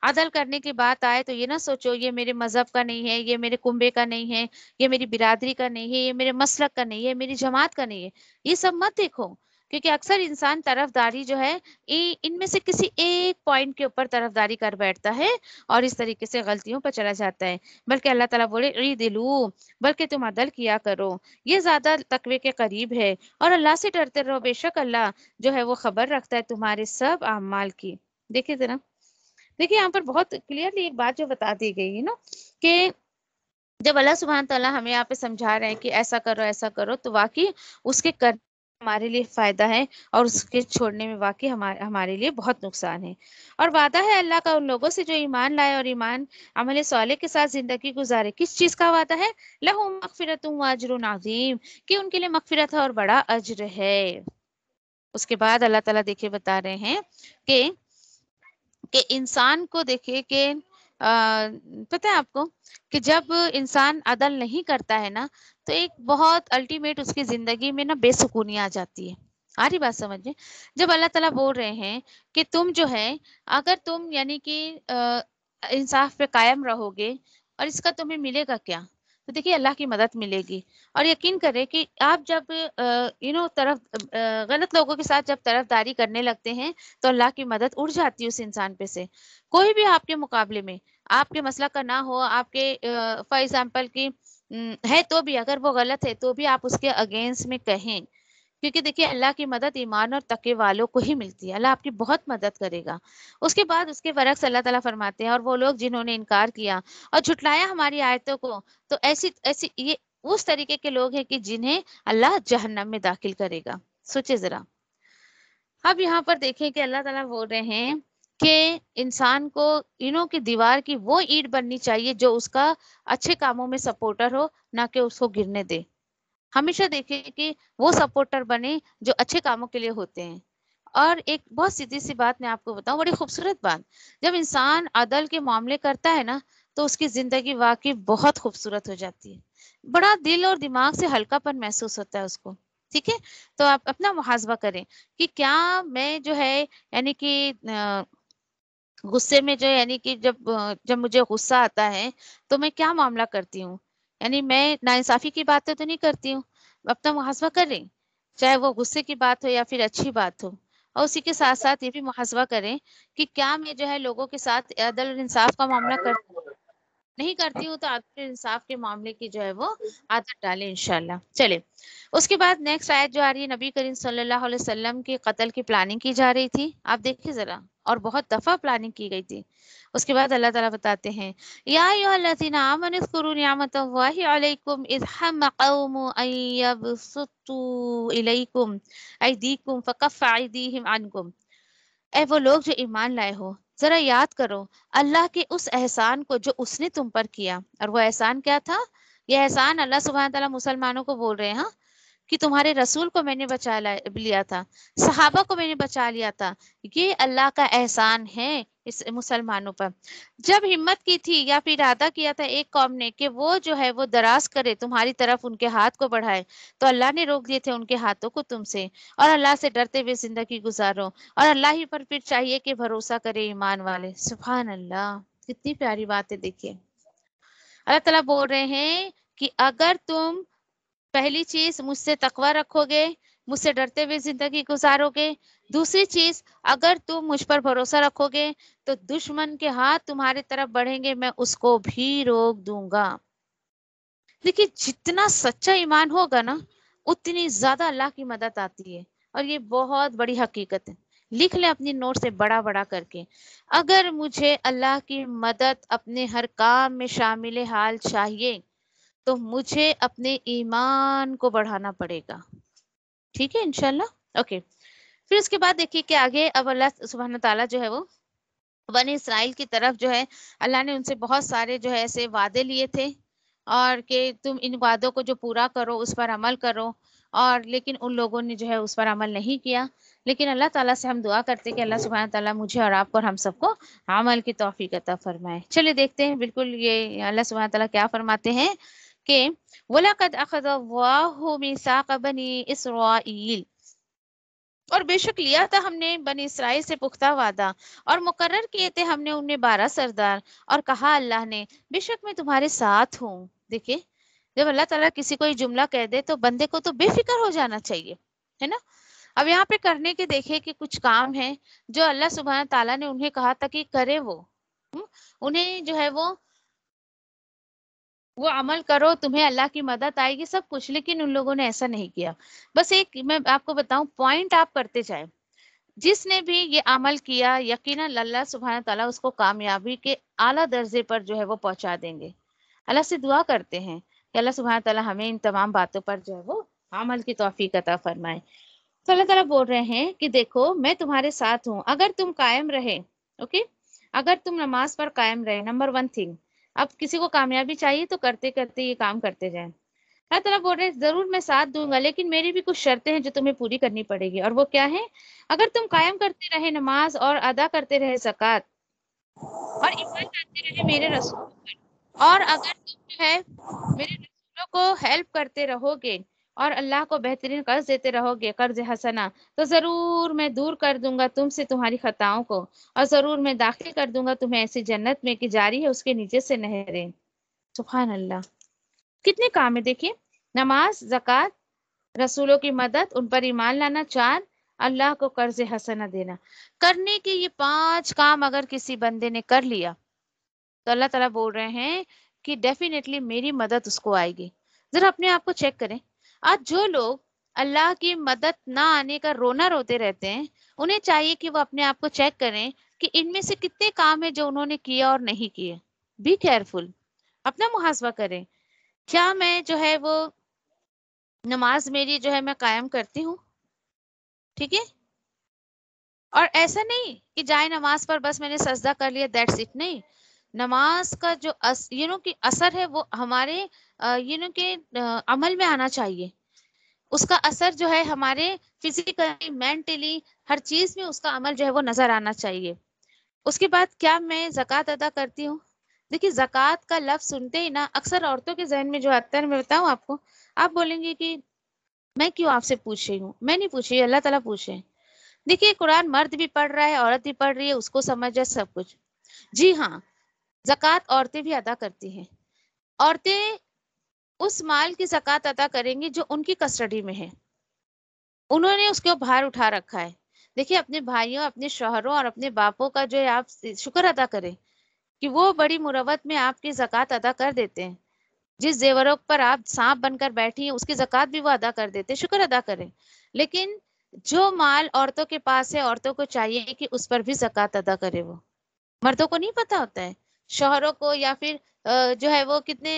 عدل کرنے کی بات آئے تو یہ نہ سوچو یہ میرے مذہب کا نہیں ہے، یہ میرے کنبے کا نہیں ہے، یہ میری برادری کا نہیں ہے، یہ میرے مسلک کا نہیں ہے، میری جماعت کا نہیں ہے، یہ سب مت دیکھو، کیونکہ اکثر انسان طرفداری جو ہے ان میں سے کسی ایک پوائنٹ کے اوپر طرفداری کر بیٹھتا ہے اور اس طریقے سے غلطیوں پر چلا جاتا ہے۔ بلکہ اللہ تعالیٰ بولے عیدلو، بلکہ تم عدل کیا کرو، یہ زیادہ تقوی کے قریب ہے، اور اللہ سے ڈرتے رہو، بے شک اللہ جو ہے وہ خبر رکھتا ہے تمہارے سب اعمال کی۔ دیکھیے ذرا، دیکھیے یہاں پر بہت کلیئرلی ایک بات جو بتا دی گئی ہے نا کہ جب اللہ سبحانہ تعالیٰ ہمیں یہاں پہ سمجھا رہے ہیں کہ ایسا کرو تو واقعی اس کے کرنے ہمارے لیے فائدہ ہے، اور اس کے چھوڑنے میں واقعی ہمارے لیے بہت نقصان ہے۔ اور وعدہ ہے اللہ کا ان لوگوں سے جو ایمان لائے اور ایمان عمل صالح کے ساتھ زندگی گزارے۔ کس چیز کا وعدہ ہے؟ لہم مغفرۃ و اجر عظیم، کہ ان کے لیے مغفرت ہے اور بڑا اجر ہے۔ اس کے بعد اللہ تعالیٰ دیکھیے بتا رہے ہیں کہ انسان کو دیکھیے کہ پتہ ہے آپ کو کہ جب انسان عدل نہیں کرتا ہے نا تو ایک بہت الٹیمیٹ اس کی زندگی میں نا بے سکونی آ جاتی ہے۔ آ رہی بات سمجھ میں؟ جب اللہ تعالیٰ بول رہے ہیں کہ تم جو ہے اگر تم یعنی کہ انصاف پہ قائم رہو گے، اور اس کا تمہیں ملے گا کیا؟ تو دیکھیے اللہ کی مدد ملے گی، اور یقین کریں کہ آپ جب غلط لوگوں کے ساتھ جب طرفداری کرنے لگتے ہیں تو اللہ کی مدد اڑ جاتی ہے اس انسان پہ سے۔ کوئی بھی آپ کے مقابلے میں آپ کے مسئلہ کا نہ ہو، آپ کے فار ایگزامپل کی ہے تو بھی اگر وہ غلط ہے تو بھی آپ اس کے اگینسٹ میں کہیں، کیونکہ دیکھیے اللہ کی مدد ایمان اور تقوی والوں کو ہی ملتی ہے، اللہ آپ کی بہت مدد کرے گا۔ اس کے بعد اس کے برعکس اللہ تعالیٰ فرماتے ہیں اور وہ لوگ جنہوں نے انکار کیا اور جھٹلایا ہماری آیتوں کو، تو ایسی یہ اس طریقے کے لوگ ہیں کہ جنہیں اللہ جہنم میں داخل کرے گا۔ سوچے ذرا، اب یہاں پر دیکھیں کہ اللہ تعالیٰ بول رہے ہیں کہ انسان کو اینوں کی دیوار کی وہ اینٹ بننی چاہیے جو اس کا اچھے کاموں میں سپورٹر ہو، نہ کہ اس کو گرنے دے۔ ہمیشہ دیکھیں کہ وہ سپورٹر بنے جو اچھے کاموں کے لیے ہوتے ہیں۔ اور ایک بہت سیدھی سی بات میں آپ کو بتاؤں، بڑی خوبصورت بات، جب انسان عدل کے معاملے کرتا ہے نا تو اس کی زندگی واقعی بہت خوبصورت ہو جاتی ہے، بڑا دل اور دماغ سے ہلکا پن محسوس ہوتا ہے اس کو۔ ٹھیک ہے، تو آپ اپنا محاسبہ کریں کہ کیا میں جو ہے یعنی کہ غصے میں جو یعنی کہ جب مجھے غصہ آتا ہے تو میں کیا معاملہ کرتی ہوں، یعنی میں ناانصافی کی باتیں تو نہیں کرتی ہوں۔ اپنا محاسبہ کریں، چاہے وہ غصے کی بات ہو یا پھر اچھی بات ہو، اور اسی کے ساتھ ساتھ یہ بھی محاسبہ کریں کہ کیا میں جو ہے لوگوں کے ساتھ عدل اور انصاف کا معاملہ نہیں کرتی ہوں، تو عدل انصاف کے معاملے کی جو ہے وہ عادت ڈالیں انشاءاللہ۔ چلے، اس کے بعد نیکسٹ آیت جو آ رہی ہے، نبی کریم صلی اللہ علیہ وسلم کے قتل کی پلاننگ کی جا رہی تھی، آپ دیکھیے ذرا، اور بہت دفعہ پلاننگ کی گئی تھی۔ اس کے بعد اللہ تعالیٰ بتاتے ہیں یا ایھا الذین آمنوا اذکروا نعمت اللہ علیکم اذ ہم قوم ان یبسطوا الیکم ایدیکم فکف ایدیہم عنکم، اے وہ لوگ جو ایمان لائے ہو، ذرا یاد کرو اللہ کے اس احسان کو جو اس نے تم پر کیا۔ اور وہ احسان کیا تھا؟ یہ احسان اللہ سبحانہ تعالیٰ مسلمانوں کو بول رہے ہیں ہاں، کہ تمہارے رسول کو میں نے بچا لیا تھا، صحابہ کو میں نے بچا لیا تھا، یہ اللہ کا احسان ہے اس مسلمانوں پر۔ جب ہمت کی تھی یا پھر ارادہ کیا تھا ایک قوم نے کہ وہ جو ہے وہ دراز کرے تمہاری طرف، ان کے ہاتھ کو بڑھائے، تو اللہ نے روک دیے تھے ان کے ہاتھوں کو تم سے، اور اللہ سے ڈرتے ہوئے زندگی گزارو، اور اللہ ہی پر پھر چاہیے کہ بھروسہ کرے ایمان والے۔ سبحان اللہ، کتنی پیاری بات ہے۔ دیکھیے اللہ تعالیٰ بول رہے ہیں کہ اگر تم پہلی چیز مجھ سے تقوی رکھو گے، مجھ سے ڈرتے ہوئے زندگی گزارو گے، دوسری چیز اگر تم مجھ پر بھروسہ رکھو گے تو دشمن کے ہاتھ تمہارے طرف بڑھیں گے، میں اس کو بھی روک دوں گا۔ دیکھیے جتنا سچا ایمان ہوگا نا اتنی زیادہ اللہ کی مدد آتی ہے، اور یہ بہت بڑی حقیقت ہے۔ لکھ لیں اپنی نوٹ سے بڑا بڑا کر کے، اگر مجھے اللہ کی مدد اپنے ہر کام میں شامل حال چاہیے تو مجھے اپنے ایمان کو بڑھانا پڑے گا۔ ٹھیک ہے انشاءاللہ، اوکے۔ پھر اس کے بعد دیکھیے کہ آگے اب اللہ سبحانہ تعالیٰ جو ہے وہ بنی اسرائیل کی طرف جو ہے اللہ نے ان سے بہت سارے جو ہے ایسے وعدے لیے تھے، اور کہ تم ان وعدوں کو جو پورا کرو، اس پر عمل کرو، اور لیکن ان لوگوں نے جو ہے اس پر عمل نہیں کیا۔ لیکن اللہ تعالیٰ سے ہم دعا کرتے ہیں کہ اللہ سبحانہ تعالیٰ مجھے اور آپ کو اور ہم سب کو عمل کی توفیق عطا فرمائے۔ چلیے دیکھتے ہیں بالکل یہ اللہ سبحانہ تعالیٰ کیا فرماتے ہیں کہ وَلَقَدْ أَخَذَ اللَّهُ مِيثَاقَ بَنِي إِسْرَائِيلَ، اور بے شک لیا تھا ہم نے بنی اسرائیل سے پختہ وعدہ، اور مقرر کیے تھے ہم نے ان میں 12 سردار، اور کہا اللہ نے بے شک میں تمہارے ساتھ ہوں۔ دیکھیں، جب اللہ تعالیٰ کسی کو یہ جملہ کہہ دے تو بندے کو تو بے فکر ہو جانا چاہیے، ہے نا۔ اب یہاں پہ کرنے کے دیکھیں کہ کچھ کام ہیں جو اللہ سبحانہ تعالیٰ نے انہیں کہا تھا کہ کرے وہ، انہیں جو ہے وہ عمل کرو، تمہیں اللہ کی مدد آئے گی، سب کچھ، لیکن ان لوگوں نے ایسا نہیں کیا۔ بس ایک میں آپ کو بتاؤں پوائنٹ آپ کرتے جائیں، جس نے بھی یہ عمل کیا یقیناً اللہ سبحانہ تعالیٰ اس کو کامیابی کے اعلیٰ درجے پر جو ہے وہ پہنچا دیں گے۔ اللہ سے دعا کرتے ہیں کہ اللہ سبحانہ تعالیٰ ہمیں ان تمام باتوں پر جو ہے وہ عمل کی توفیق عطا فرمائے۔ تو اللہ تعالیٰ بول رہے ہیں کہ دیکھو میں تمہارے ساتھ ہوں، اگر تم قائم رہے، اوکے، اگر تم نماز پر قائم رہے، نمبر 1 تھنگ۔ اب کسی کو کامیابی چاہیے تو کرتے کرتے یہ کام کرتے جائیں۔ اللہ تعالیٰ بول رہے ہیں ضرور میں ساتھ دوں گا، لیکن میری بھی کچھ شرطیں ہیں جو تمہیں پوری کرنی پڑے گی، اور وہ کیا ہیں؟ اگر تم قائم کرتے رہے نماز اور ادا کرتے رہے زکوٰۃ اور ایمان لاتے رہے میرے رسولوں پر، اور اگر تم جو ہے میرے رسولوں کو ہیلپ کرتے رہو گے اور اللہ کو بہترین قرض دیتے رہو گے، قرض حسنہ، تو ضرور میں دور کر دوں گا تم سے تمہاری خطاؤں کو، اور ضرور میں داخل کر دوں گا تمہیں ایسی جنت میں کہ جاری ہے اس کے نیچے سے نہریں۔ سبحان اللہ، کتنے کام ہے دیکھیے، نماز، زکوٰۃ، رسولوں کی مدد، ان پر ایمان لانا، 4 اللہ کو قرض حسنہ دینا۔ کرنے کے یہ 5 کام اگر کسی بندے نے کر لیا تو اللہ تعالیٰ بول رہے ہیں کہ ڈیفینیٹلی میری مدد اس کو آئے گی۔ ذرا اپنے آپ کو چیک کریں، آج جو لوگ اللہ کی مدد نہ آنے کا رونا روتے رہتے ہیں، انہیں چاہیے کہ وہ اپنے آپ کو چیک کریں کہ ان میں سے کتنے کام ہیں جو انہوں نے کیا اور نہیں کیے۔ بی کیئرفل، اپنا محاسبہ کریں، کیا میں جو ہے وہ نماز میری جو ہے میں قائم کرتی ہوں، ٹھیک ہے؟ اور ایسا نہیں کہ جائے نماز پر بس میں نے سجدہ کر لیا، دیٹس اٹ، نہیں۔ نماز کا جو کہ اثر ہے وہ ہمارے کہ عمل میں آنا چاہیے، اس کا اثر جو ہے ہمارے فزیکلی، مینٹلی، ہر چیز میں اس کا عمل جو ہے وہ نظر آنا چاہیے۔ اس کے بعد کیا میں زکوٰۃ ادا کرتی ہوں؟ دیکھیے زکوٰۃ کا لفظ سنتے ہی نا اکثر عورتوں کے ذہن میں جو آتا ہے، میں بتاؤں آپ کو، آپ بولیں گے کہ میں کیوں آپ سے پوچھ رہی ہوں؟ میں نہیں پوچھ رہی، اللہ تعالیٰ پوچھ رہے ہیں۔ دیکھیے قرآن مرد بھی پڑھ رہا ہے، عورت بھی پڑھ رہی ہے، اس کو سمجھ ہے سب کچھ۔ جی ہاں، زکوٰۃ عورتیں بھی ادا کرتی ہیں۔ عورتیں اس مال کی زکوٰۃ ادا کریں گی جو ان کی کسٹڈی میں ہے، انہوں نے اس کو بھار اٹھا رکھا ہے۔ دیکھیے اپنے بھائیوں، اپنے شوہروں اور اپنے باپوں کا جو ہے آپ شکر ادا کریں کہ وہ بڑی مروت میں آپ کی زکوٰۃ ادا کر دیتے ہیں۔ جس زیوروں پر آپ سانپ بن کر بیٹھی ہیں اس کی زکوٰۃ بھی وہ ادا کر دیتے ہیں، شکر ادا کریں۔ لیکن جو مال عورتوں کے پاس ہے، عورتوں کو چاہیے کہ اس پر بھی زکوٰۃ ادا کرے۔ وہ مردوں کو نہیں پتا ہوتا ہے، شوہروں کو یا پھر جو ہے وہ کتنے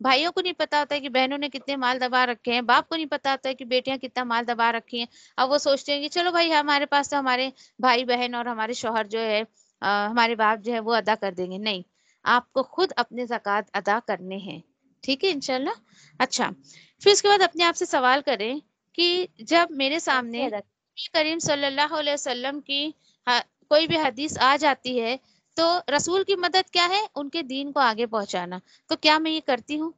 بھائیوں کو نہیں پتا ہوتا ہے کہ بہنوں نے کتنے مال دبا رکھے ہیں، باپ کو نہیں پتا ہوتا ہے کہ بیٹیاں کتنا مال دبا رکھی ہیں۔ اب وہ سوچتے ہیں کہ چلو بھائی ہمارے پاس تو ہمارے بھائی بہن اور ہمارے شوہر جو ہے ہمارے باپ جو ہے وہ ادا کر دیں گے۔ نہیں، آپ کو خود اپنے زکوٰۃ ادا کرنے ہیں، ٹھیک ہے انشاءاللہ۔ اچھا، پھر اس کے بعد اپنے آپ سے سوال کریں کہ جب میرے سامنے نبی کریم صلی اللہ علیہ وسلم کی کوئی بھی حدیث آ جاتی ہے تو رسول کی مدد کیا ہے؟ ان کے دین کو آگے پہنچانا۔ تو کیا میں یہ کرتی ہوں؟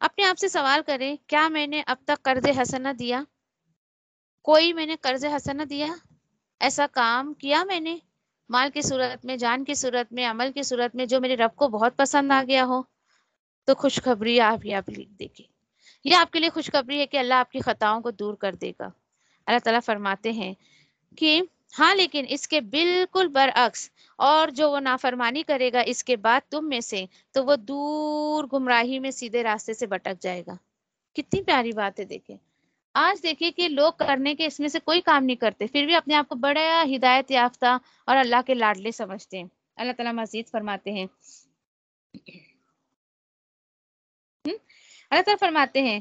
اپنے آپ سے سوال کریں، کیا میں نے اب تک قرض حسنہ دیا؟ کوئی میں نے قرض حسنہ دیا؟ ایسا کام کیا میں نے مال کی صورت میں، جان کی صورت میں، عمل کی صورت میں جو میرے رب کو بہت پسند آ گیا ہو؟ تو خوشخبری آپ لکھ دیکھیں، یہ آپ کے لیے خوشخبری ہے کہ اللہ آپ کی خطاؤں کو دور کر دے گا۔ اللہ تعالیٰ فرماتے ہیں کہ ہاں لیکن اس کے بالکل برعکس، اور جو وہ نافرمانی کرے گا اس کے بعد تم میں سے، تو وہ دور گمراہی میں سیدھے راستے سے بھٹک جائے گا۔ کتنی پیاری بات ہے، دیکھیں آج دیکھیں کہ لوگ کرنے کے اس میں سے کوئی کام نہیں کرتے، پھر بھی اپنے آپ کو بڑا ہدایت یافتہ اور اللہ کے لاڈلے سمجھتے ہیں۔ اللہ تعالیٰ مزید فرماتے ہیں اللہ تعالیٰ فرماتے ہیں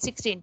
16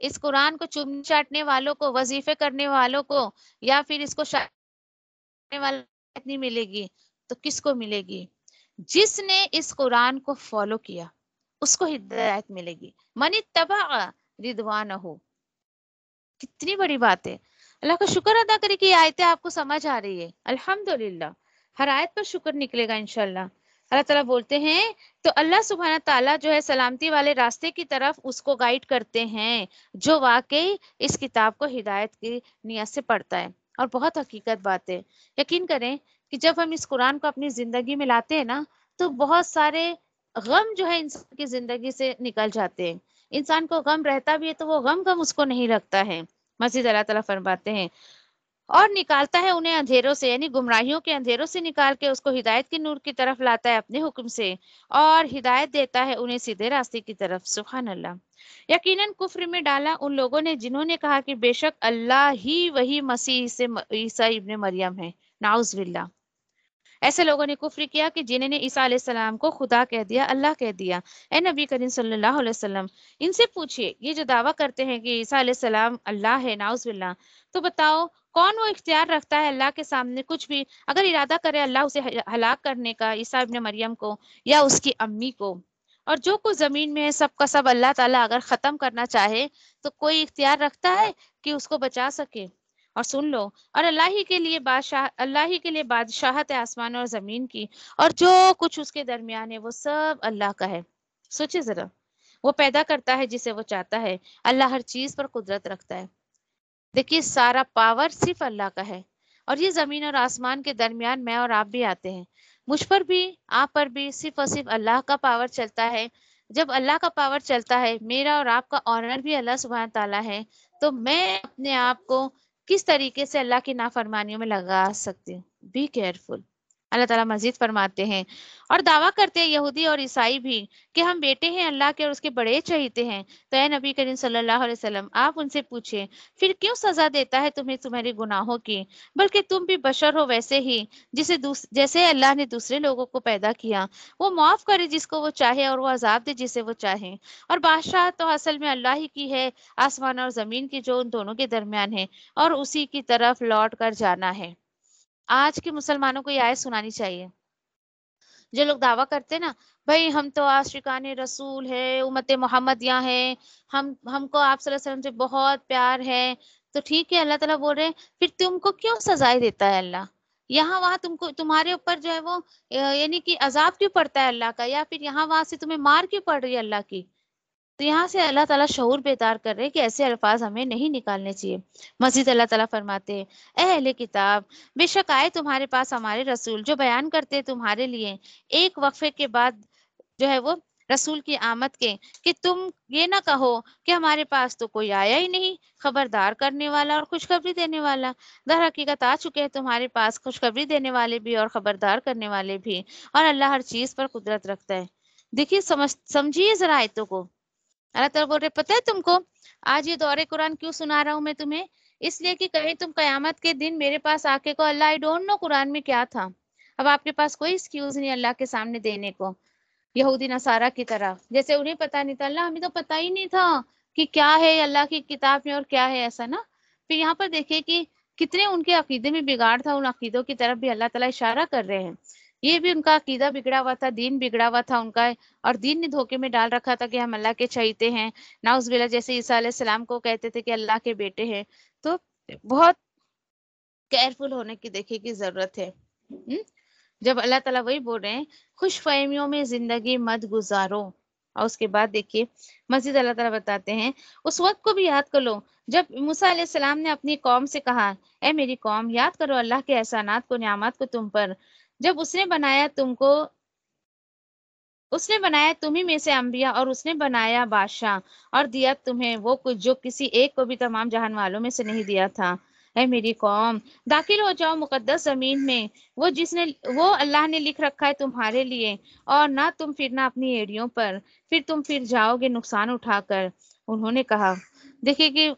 اس قرآن کو چومنے چاٹنے والوں کو، وظیفے کرنے والوں کو، یا پھر اس کو شاعری والا نہیں ملے گی تو کس کو ملے گی؟ جس نے اس قرآن کو فالو کیا اس کو ہدایت ملے گی. من اتبع رضوانہ. کتنی بڑی بات ہے. اللہ کا شکر ادا کرے کہ یہ آیتیں آپ کو سمجھ آ رہی ہے. الحمدللہ ہر آیت پر شکر نکلے گا انشاءاللہ. اللہ تعالیٰ بولتے ہیں تو اللہ سبحانہ تعالیٰ جو ہے سلامتی والے راستے کی طرف اس کو گائیڈ کرتے ہیں جو واقعی اس کتاب کو ہدایت کی نیت سے پڑھتا ہے. اور بہت حقیقت بات ہے. یقین کریں کہ جب ہم اس قرآن کو اپنی زندگی میں لاتے ہیں نا تو بہت سارے غم جو ہے انسان کی زندگی سے نکل جاتے ہیں. انسان کو غم رہتا بھی ہے تو وہ غم اس کو نہیں لگتا ہے. مزید اللہ تعالیٰ فرماتے ہیں اور نکالتا ہے انہیں اندھیروں سے، یعنی گمراہیوں کے اندھیروں سے نکال کے اس کو ہدایت کی نور کی طرف لاتا ہے اپنے حکم سے، اور ہدایت دیتا ہے انہیں سیدھے راستے کی طرف. سبحان اللہ. یقیناً کفر میں ڈالا ان لوگوں نے جنہوں نے کہا کہ بے شک اللہ ہی وہی مسیح سے عیسیٰ ابن مریم ہے. نعوذ باللہ. ایسے لوگوں نے کفر کیا کہ جنہوں نے عیسیٰ علیہ السلام کو خدا کہہ دیا، اللہ کہہ دیا. اے نبی کریم صلی اللہ علیہ وسلم ان سے پوچھئے، یہ جو دعویٰ کرتے ہیں کہ عیسیٰ علیہ السلام اللہ ہے، نعوذ باللہ، تو بتاؤ کون وہ اختیار رکھتا ہے اللہ کے سامنے کچھ بھی؟ اگر ارادہ کرے اللہ اسے ہلاک کرنے کا، عیسیٰ ابن مریم کو یا اس کی امی کو، اور جو کچھ زمین میں ہے سب کا سب اللہ تعالیٰ اگر ختم کرنا چاہے تو کوئی اختیار رکھتا ہے کہ اس کو بچا سکے؟ اور سن لو، اور اللہ ہی کے لیے بادشاہت ہے آسمان اور زمین کی، اور جو کچھ اس کے درمیان ہے وہ سب اللہ کا ہے. سوچے ذرا، وہ پیدا کرتا ہے جسے وہ چاہتا ہے. اللہ ہر چیز پر قدرت رکھتا ہے. دیکھیے سارا پاور صرف اللہ کا ہے. اور یہ زمین اور آسمان کے درمیان میں اور آپ بھی آتے ہیں. مجھ پر بھی آپ پر بھی صرف اور صرف اللہ کا پاور چلتا ہے. جب اللہ کا پاور چلتا ہے، میرا اور آپ کا آنر بھی اللہ سبحانہ تعالیٰ ہے، تو میں اپنے آپ کو کس طریقے سے اللہ کی نافرمانیوں میں لگا سکتی ہوں؟ Be careful. اللہ تعالیٰ مزید فرماتے ہیں اور دعویٰ کرتے ہیں یہودی اور عیسائی بھی کہ ہم بیٹے ہیں اللہ کے اور اس کے بڑے چہیتے ہیں. تو اے نبی کریم صلی اللہ علیہ وسلم آپ ان سے پوچھیں پھر کیوں سزا دیتا ہے تمہیں تمہارے گناہوں کی؟ بلکہ تم بھی بشر ہو ویسے ہی جیسے اللہ نے دوسرے لوگوں کو پیدا کیا. وہ معاف کرے جس کو وہ چاہے اور وہ عذاب دے جسے وہ چاہے. اور بادشاہ تو اصل میں اللہ ہی کی ہے، آسمان اور زمین کی جو ان دونوں کے درمیان ہے، اور اسی کی طرف لوٹ کر جانا ہے. آج کے مسلمانوں کو یہ آیت سنانی چاہیے. جو لوگ دعویٰ کرتے ہیں نا بھائی ہم تو عاشقان رسول ہے، امت محمدیہ ہیں، ہم کو آپ صلی اللہ علیہ وسلم سے بہت پیار ہے، تو ٹھیک ہے اللہ تعالیٰ بول رہے ہیں پھر تم کو کیوں سزائے دیتا ہے اللہ؟ یہاں وہاں تمہارے اوپر جو ہے وہ یعنی کہ عذاب کیوں پڑتا ہے اللہ کا، یا پھر یہاں وہاں سے تمہیں مار کیوں پڑ رہی ہے اللہ کی؟ تو یہاں سے اللہ تعالیٰ شعور بیدار کر رہے ہیں کہ ایسے الفاظ ہمیں نہیں نکالنے چاہیے. مزید اللہ تعالیٰ فرماتے ہیں اے اہل کتاب بے شک آئے تمہارے پاس ہمارے رسول جو بیان کرتے تمہارے لیے ایک وقفے کے بعد جو ہے وہ رسول کی آمد کے کہ تم یہ نہ کہو کہ ہمارے پاس تو کوئی آیا ہی نہیں خبردار کرنے والا اور خوشخبری دینے والا. در حقیقت آ چکے ہیں تمہارے پاس خوشخبری دینے والے بھی اور خبردار کرنے والے بھی، اور اللہ ہر چیز پر قدرت رکھتا ہے. دیکھیے سمجھیے ذرا آیتوں کو. اللہ تعالیٰ بول رہے پتہ ہے تم کو آج یہ دور قرآن کیوں سنا رہا ہوں میں تمہیں؟ اس لیے کہ کہیں تم قیامت کے دن میرے پاس آ کے کو اللہ آئی ڈونٹ نو قرآن میں کیا تھا. اب آپ کے پاس کوئی ایکسکیوز نہیں اللہ کے سامنے دینے کو، یہودی نصارہ کی طرح جیسے انہیں پتہ نہیں تھا. اللہ ہمیں تو پتہ ہی نہیں تھا کہ کیا ہے اللہ کی کتاب میں اور کیا ہے ایسا نا. پھر یہاں پر دیکھیے کہ کتنے ان کے عقیدے میں بگاڑ تھا. ان عقیدوں کی طرف بھی اللہ تعالیٰ اشارہ کر رہے ہیں. یہ بھی ان کا عقیدہ بگڑا ہوا تھا، دین بگڑا ہوا تھا ان کا، اور دین نے دھوکے میں ڈال رکھا تھا کہ ہم اللہ کے چہیتے ہیں. نعوذ باللہ جیسے عیسیٰ علیہ السلام کو کہتے تھے کہ اللہ کے بیٹے ہیں. تو بہت کیئرفل ہونے کی دیکھیے کی ضرورت ہے. جب اللہ تعالیٰ وہی بول رہے ہیں خوش فہمیوں میں زندگی مت گزارو. اور اس کے بعد دیکھیے مزید اللہ تعالیٰ بتاتے ہیں اس وقت کو بھی یاد کر لو جب موسیٰ علیہ السلام نے اپنی قوم سے کہا اے میری قوم یاد کرو اللہ کے احسانات کو، نعمات کو تم پر، جب اس نے بنایا تمہیں میں سے انبیاء، اور اس نے بنایا بادشاہ اور دیا تمہیں وہ کچھ جو کسی ایک کو بھی تمام جہان والوں میں سے نہیں دیا تھا. اے میری قوم داخل ہو جاؤ مقدس زمین میں، وہ اللہ نے لکھ رکھا ہے تمہارے لیے، اور نہ تم پھرنا اپنی ایڑیوں پر، پھر تم پھر جاؤ گے نقصان اٹھا کر. انہوں نے کہا دیکھیے کہ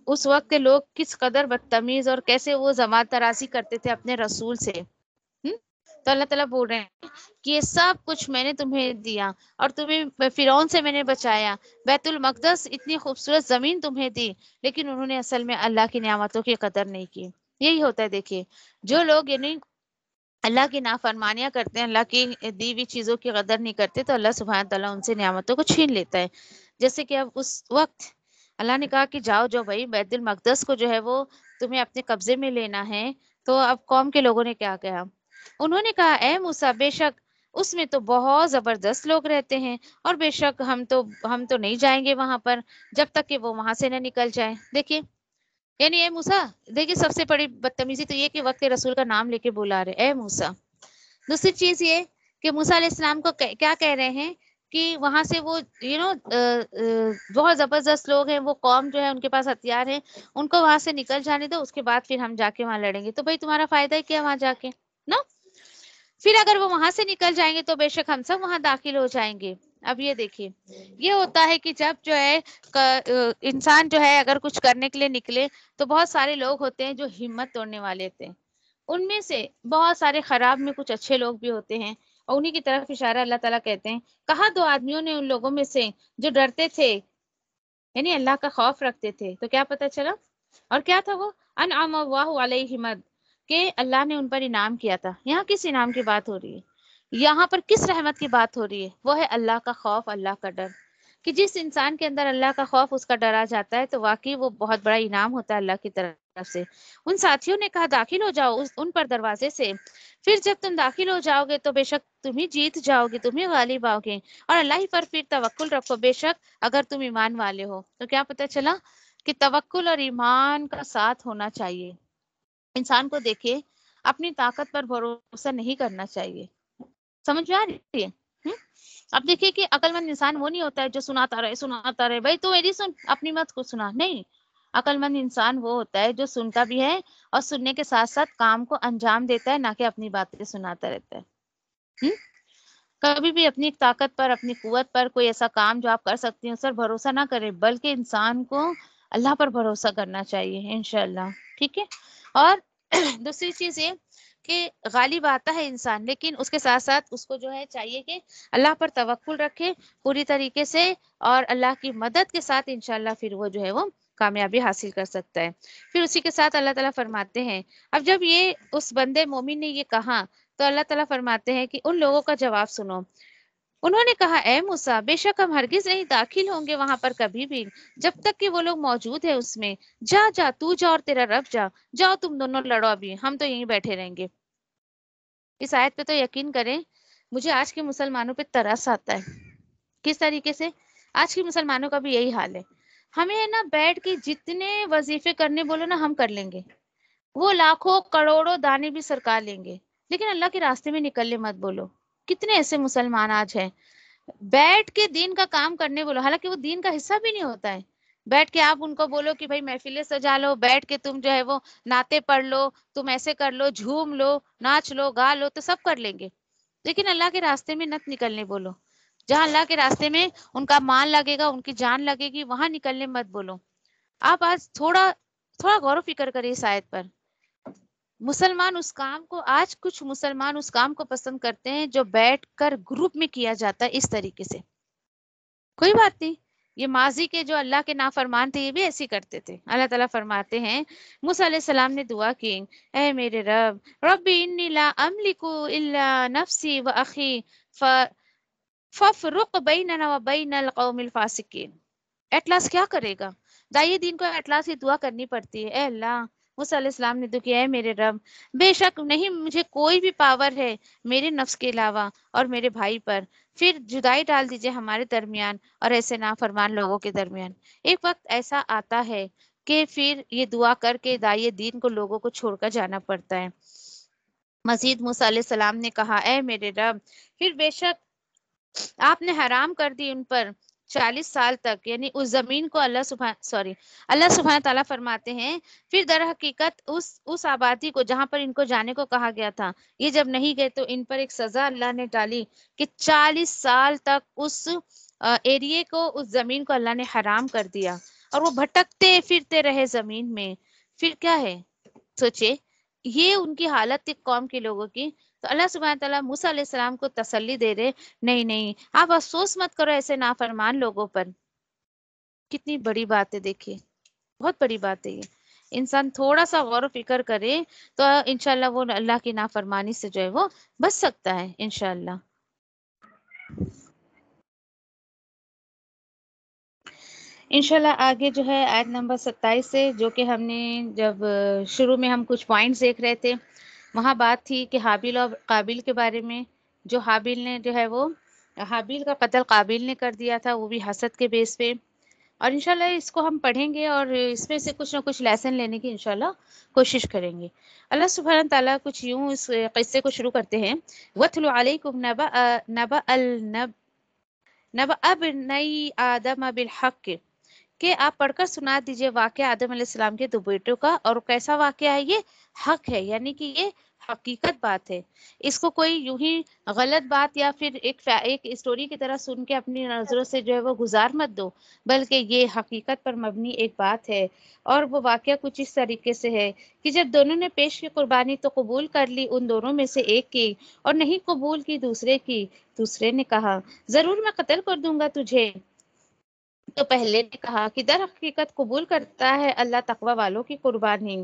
اس وقت کے لوگ کس قدر بدتمیز اور کیسے وہ زبان تراشی کرتے تھے اپنے رسول سے. تو اللہ تعالیٰ بول رہے ہیں کہ یہ سب کچھ میں نے تمہیں دیا اور تمہیں فرعون سے میں نے بچایا، بیت المقدس اتنی خوبصورت زمین تمہیں دی، لیکن انہوں نے اصل میں اللہ کی نعمتوں کی قدر نہیں کی۔ یہی ہوتا ہے، دیکھیے جو لوگ یعنی اللہ کی نافرمانیاں کرتے ہیں، اللہ کی دی ہوئی چیزوں کی قدر نہیں کرتے، تو اللہ سبحانہ تعالیٰ ان سے نعمتوں کو چھین لیتا ہے۔ جیسے کہ اب اس وقت اللہ نے کہا کہ جاؤ جو بھائی بیت المقدس کو جو ہے وہ تمہیں اپنے قبضے میں لینا ہے، تو اب قوم کے لوگوں نے کیا کہا؟ انہوں نے کہا اے موسیٰ بے شک اس میں تو بہت زبردست لوگ رہتے ہیں، اور بے شک ہم تو نہیں جائیں گے وہاں پر جب تک کہ وہ وہاں سے نہ نکل جائیں۔ دیکھیے یعنی اے موسیٰ، دیکھیے سب سے بڑی بدتمیزی تو یہ کہ وقت رسول کا نام لے کے بلا رہے اے موسیٰ۔ دوسری چیز یہ کہ موسیٰ علیہ السلام کو کیا کہہ رہے ہیں کہ وہاں سے وہ بہت زبردست لوگ ہیں، وہ قوم جو ہے ان کے پاس ہتھیار ہیں، ان کو وہاں سے نکل جانے دو، اس کے بعد پھر ہم جا کے وہاں لڑیں گے۔ تو بھائی تمہارا فائدہ ہی کیا وہاں جا کے نا؟ پھر اگر وہ وہاں سے نکل جائیں گے تو بے شک ہم سب وہاں داخل ہو جائیں گے۔ اب یہ دیکھیے یہ ہوتا ہے کہ جب جو ہے انسان جو ہے اگر کچھ کرنے کے لیے نکلے تو بہت سارے لوگ ہوتے ہیں جو ہمت توڑنے والے ہوتے ہیں، ان میں سے بہت سارے خراب میں کچھ اچھے لوگ بھی ہوتے ہیں، اور انہی کی طرف اشارہ اللہ تعالیٰ کہتے ہیں کہا دو آدمیوں نے ان لوگوں میں سے جو ڈرتے تھے یعنی اللہ کا خوف رکھتے تھے، تو کیا پتہ چلا؟ اور کیا تھا وہ؟ انعم اللہ علیہم، کہ اللہ نے ان پر انعام کیا تھا۔ یہاں کس انعام کی بات ہو رہی ہے؟ یہاں پر کس رحمت کی بات ہو رہی ہے؟ وہ ہے اللہ کا خوف، اللہ کا ڈر، کہ جس انسان کے اندر اللہ کا خوف اس کا ڈر آ جاتا ہے تو واقعی وہ بہت بڑا انعام ہوتا ہے اللہ کی طرف سے۔ ان ساتھیوں نے کہا داخل ہو جاؤ ان پر دروازے سے، پھر جب تم داخل ہو جاؤ گے تو بے شک تم ہی جیت جاؤ گے، تم ہی غالب آؤ گے، اور اللہ ہی پر پھر توکل رکھو، بے شک اگر تم ایمان والے ہو۔ تو کیا پتہ چلا کہ توکل اور ایمان کا ساتھ ہونا چاہیے۔ انسان کو دیکھیے اپنی طاقت پر بھروسہ نہیں کرنا چاہیے، سمجھ میں آ رہی ہے؟ اب دیکھیے کہ عقل مند انسان وہ نہیں ہوتا ہے جو سناتا رہے بھائی تو میری سن اپنی مت کو سنا، نہیں، عقل مند انسان وہ ہوتا ہے جو سنتا بھی ہے اور سننے کے ساتھ ساتھ کام کو انجام دیتا ہے، نہ کہ اپنی باتیں سناتا رہتا ہے۔ کبھی بھی اپنی طاقت پر، اپنی قوت پر کوئی ایسا کام جو آپ کر سکتی ہیں اس پر بھروسہ نہ کرے، بلکہ انسان کو اللہ پر بھروسہ کرنا چاہیے انشاءاللہ، ٹھیک ہے؟ اور دوسری چیز یہ کہ غالب آتا ہے انسان، لیکن اس کے ساتھ ساتھ اس کو جو ہے چاہیے کہ اللہ پر توکل رکھے پوری طریقے سے، اور اللہ کی مدد کے ساتھ انشاءاللہ پھر وہ جو ہے وہ کامیابی حاصل کر سکتا ہے۔ پھر اسی کے ساتھ اللہ تعالیٰ فرماتے ہیں، اب جب یہ اس بندے مومن نے یہ کہا تو اللہ تعالیٰ فرماتے ہیں کہ ان لوگوں کا جواب سنو۔ انہوں نے کہا اے موسیٰ بے شک ہم ہرگز نہیں داخل ہوں گے وہاں پر کبھی بھی جب تک کہ وہ لوگ موجود ہیں اس میں۔ جا تو جا اور تیرا رب جاؤ تم دونوں لڑو، ابھی ہم تو یہیں بیٹھے رہیں گے۔ اس آیت پہ تو یقین کریں مجھے آج کے مسلمانوں پہ ترس آتا ہے۔ کس طریقے سے؟ آج کے مسلمانوں کا بھی یہی حال ہے، ہمیں نا بیٹھ کے جتنے وظیفے کرنے بولو نا ہم کر لیں گے، وہ لاکھوں کروڑوں دانے بھی سرکار لیں گے، لیکن اللہ کے راستے میں نکلنے مت بولو۔ کتنے ایسے مسلمان آج ہیں بیٹھ کے دین کا کام کرنے بولو، حالانکہ وہ دین کا حصہ بھی نہیں ہوتا ہے، بیٹھ کے آپ ان کو بولو کہ بھائی محفلیں سجا لو، بیٹھ کے تم جو ہے وہ نعتیں پڑھ لو، تم ایسے کر لو، جھوم لو، ناچ لو، گا لو، تو سب کر لیں گے، لیکن اللہ کے راستے میں نت نکلنے بولو۔ جہاں اللہ کے راستے میں ان کا مال لگے گا، ان کی جان لگے گی، وہاں نکلنے مت بولو۔ آپ آج تھوڑا غور و فکر کریں اس آیت پر۔ مسلمان اس کام کو، آج کچھ مسلمان اس کام کو پسند کرتے ہیں جو بیٹھ کر گروپ میں کیا جاتا ہے اس طریقے سے۔ کوئی بات نہیں، یہ ماضی کے جو اللہ کے نافرمان تھے یہ بھی ایسے کرتے تھے۔ اللہ تعالیٰ فرماتے ہیں موسیٰ علیہ السلام نے دعا کی اے میرے رب انی لا املک الا نفسی و اخی فافرق بیننا و بین القوم الفاسقین۔ اٹلاس کیا کرے گا؟ دائی دین کو اٹلاس کی دعا کرنی پڑتی ہے، اے اللہ موسیٰ علیہ السلام نے دعا کی اے میرے رب بے شک نہیں مجھے کوئی بھی پاور ہے میرے نفس کے علاوہ اور میرے بھائی پر، پھر جدائی ڈال دیجئے ہمارے درمیان اور ایسے نافرمان لوگوں کے درمیان۔ ایک وقت ایسا آتا ہے کہ پھر یہ دعا کر کے دائی دین کو لوگوں کو چھوڑ کر جانا پڑتا ہے۔ مزید موسیٰ علیہ السلام نے کہا اے میرے رب پھر بے شک آپ نے حرام کر دی ان پر 40 سال تک، یعنی اس زمین کو اللہ سبحانہ تعالیٰ فرماتے ہیں پھر در حقیقت اس آبادی کو جہاں پر ان کو جانے کو کہا گیا تھا، یہ جب نہیں گئے تو ان پر ایک سزا اللہ نے ڈالی کہ 40 سال تک اس ایریے کو، اس زمین کو اللہ نے حرام کر دیا، اور وہ بھٹکتے پھرتے رہے زمین میں۔ پھر کیا ہے سوچے، یہ ان کی حالت تھی قوم کے لوگوں کی تو اللہ سبحانہ تعالیٰ موسیٰ علیہ السلام کو تسلی دے رہے، نہیں نہیں آپ افسوس مت کرو ایسے نافرمان لوگوں پر۔ کتنی بڑی بات ہے، دیکھیے بہت بڑی بات ہے یہ۔ انسان تھوڑا سا غور و فکر کرے تو انشاءاللہ وہ اللہ کی نافرمانی سے جو ہے وہ بچ سکتا ہے انشاءاللہ۔ انشاءاللہ آگے جو ہے آیت نمبر 27 سے، جو کہ ہم نے جب شروع میں ہم کچھ پوائنٹس دیکھ رہے تھے، وہاں بات تھی کہ حابیل اور قابیل کے بارے میں، جو حابیل نے جو ہے وہ حابیل کا قتل قابیل نے کر دیا تھا، وہ بھی حسد کے بیس پہ۔ اور انشاءاللہ اس کو ہم پڑھیں گے اور اس میں سے کچھ نہ کچھ لیسن لینے کی انشاءاللہ کوشش کریں گے۔ اللہ سبحانہ تعالیٰ کچھ یوں اس قصے کو شروع کرتے ہیں، وَاتْلُ عَلَيْكُمْ نَبَأَ ابْنَيْ آدَمَ بِالْحَقِّ، کہ آپ پڑھ کر سنا دیجئے واقعہ آدم علیہ السلام کے 2 بیٹوں کا، اور کیسا واقعہ ہے یہ؟ حق ہے، یعنی کہ یہ حقیقت بات ہے۔ اس کو کوئی یوں ہی غلط بات یا پھر ایک اسٹوری کی طرح سن کے اپنی نظروں سے جو ہے وہ گزار مت دو، بلکہ یہ حقیقت پر مبنی ایک بات ہے۔ اور وہ واقعہ کچھ اس طریقے سے ہے کہ جب دونوں نے پیش کی قربانی تو قبول کر لی ان دونوں میں سے ایک کی، اور نہیں قبول کی دوسرے کی۔ دوسرے نے کہا ضرور میں قتل کر دوں گا تجھے۔ تو پہلے نے کہا کہ در حقیقت قبول کرتا ہے اللہ تقوی والوں کی قربانی۔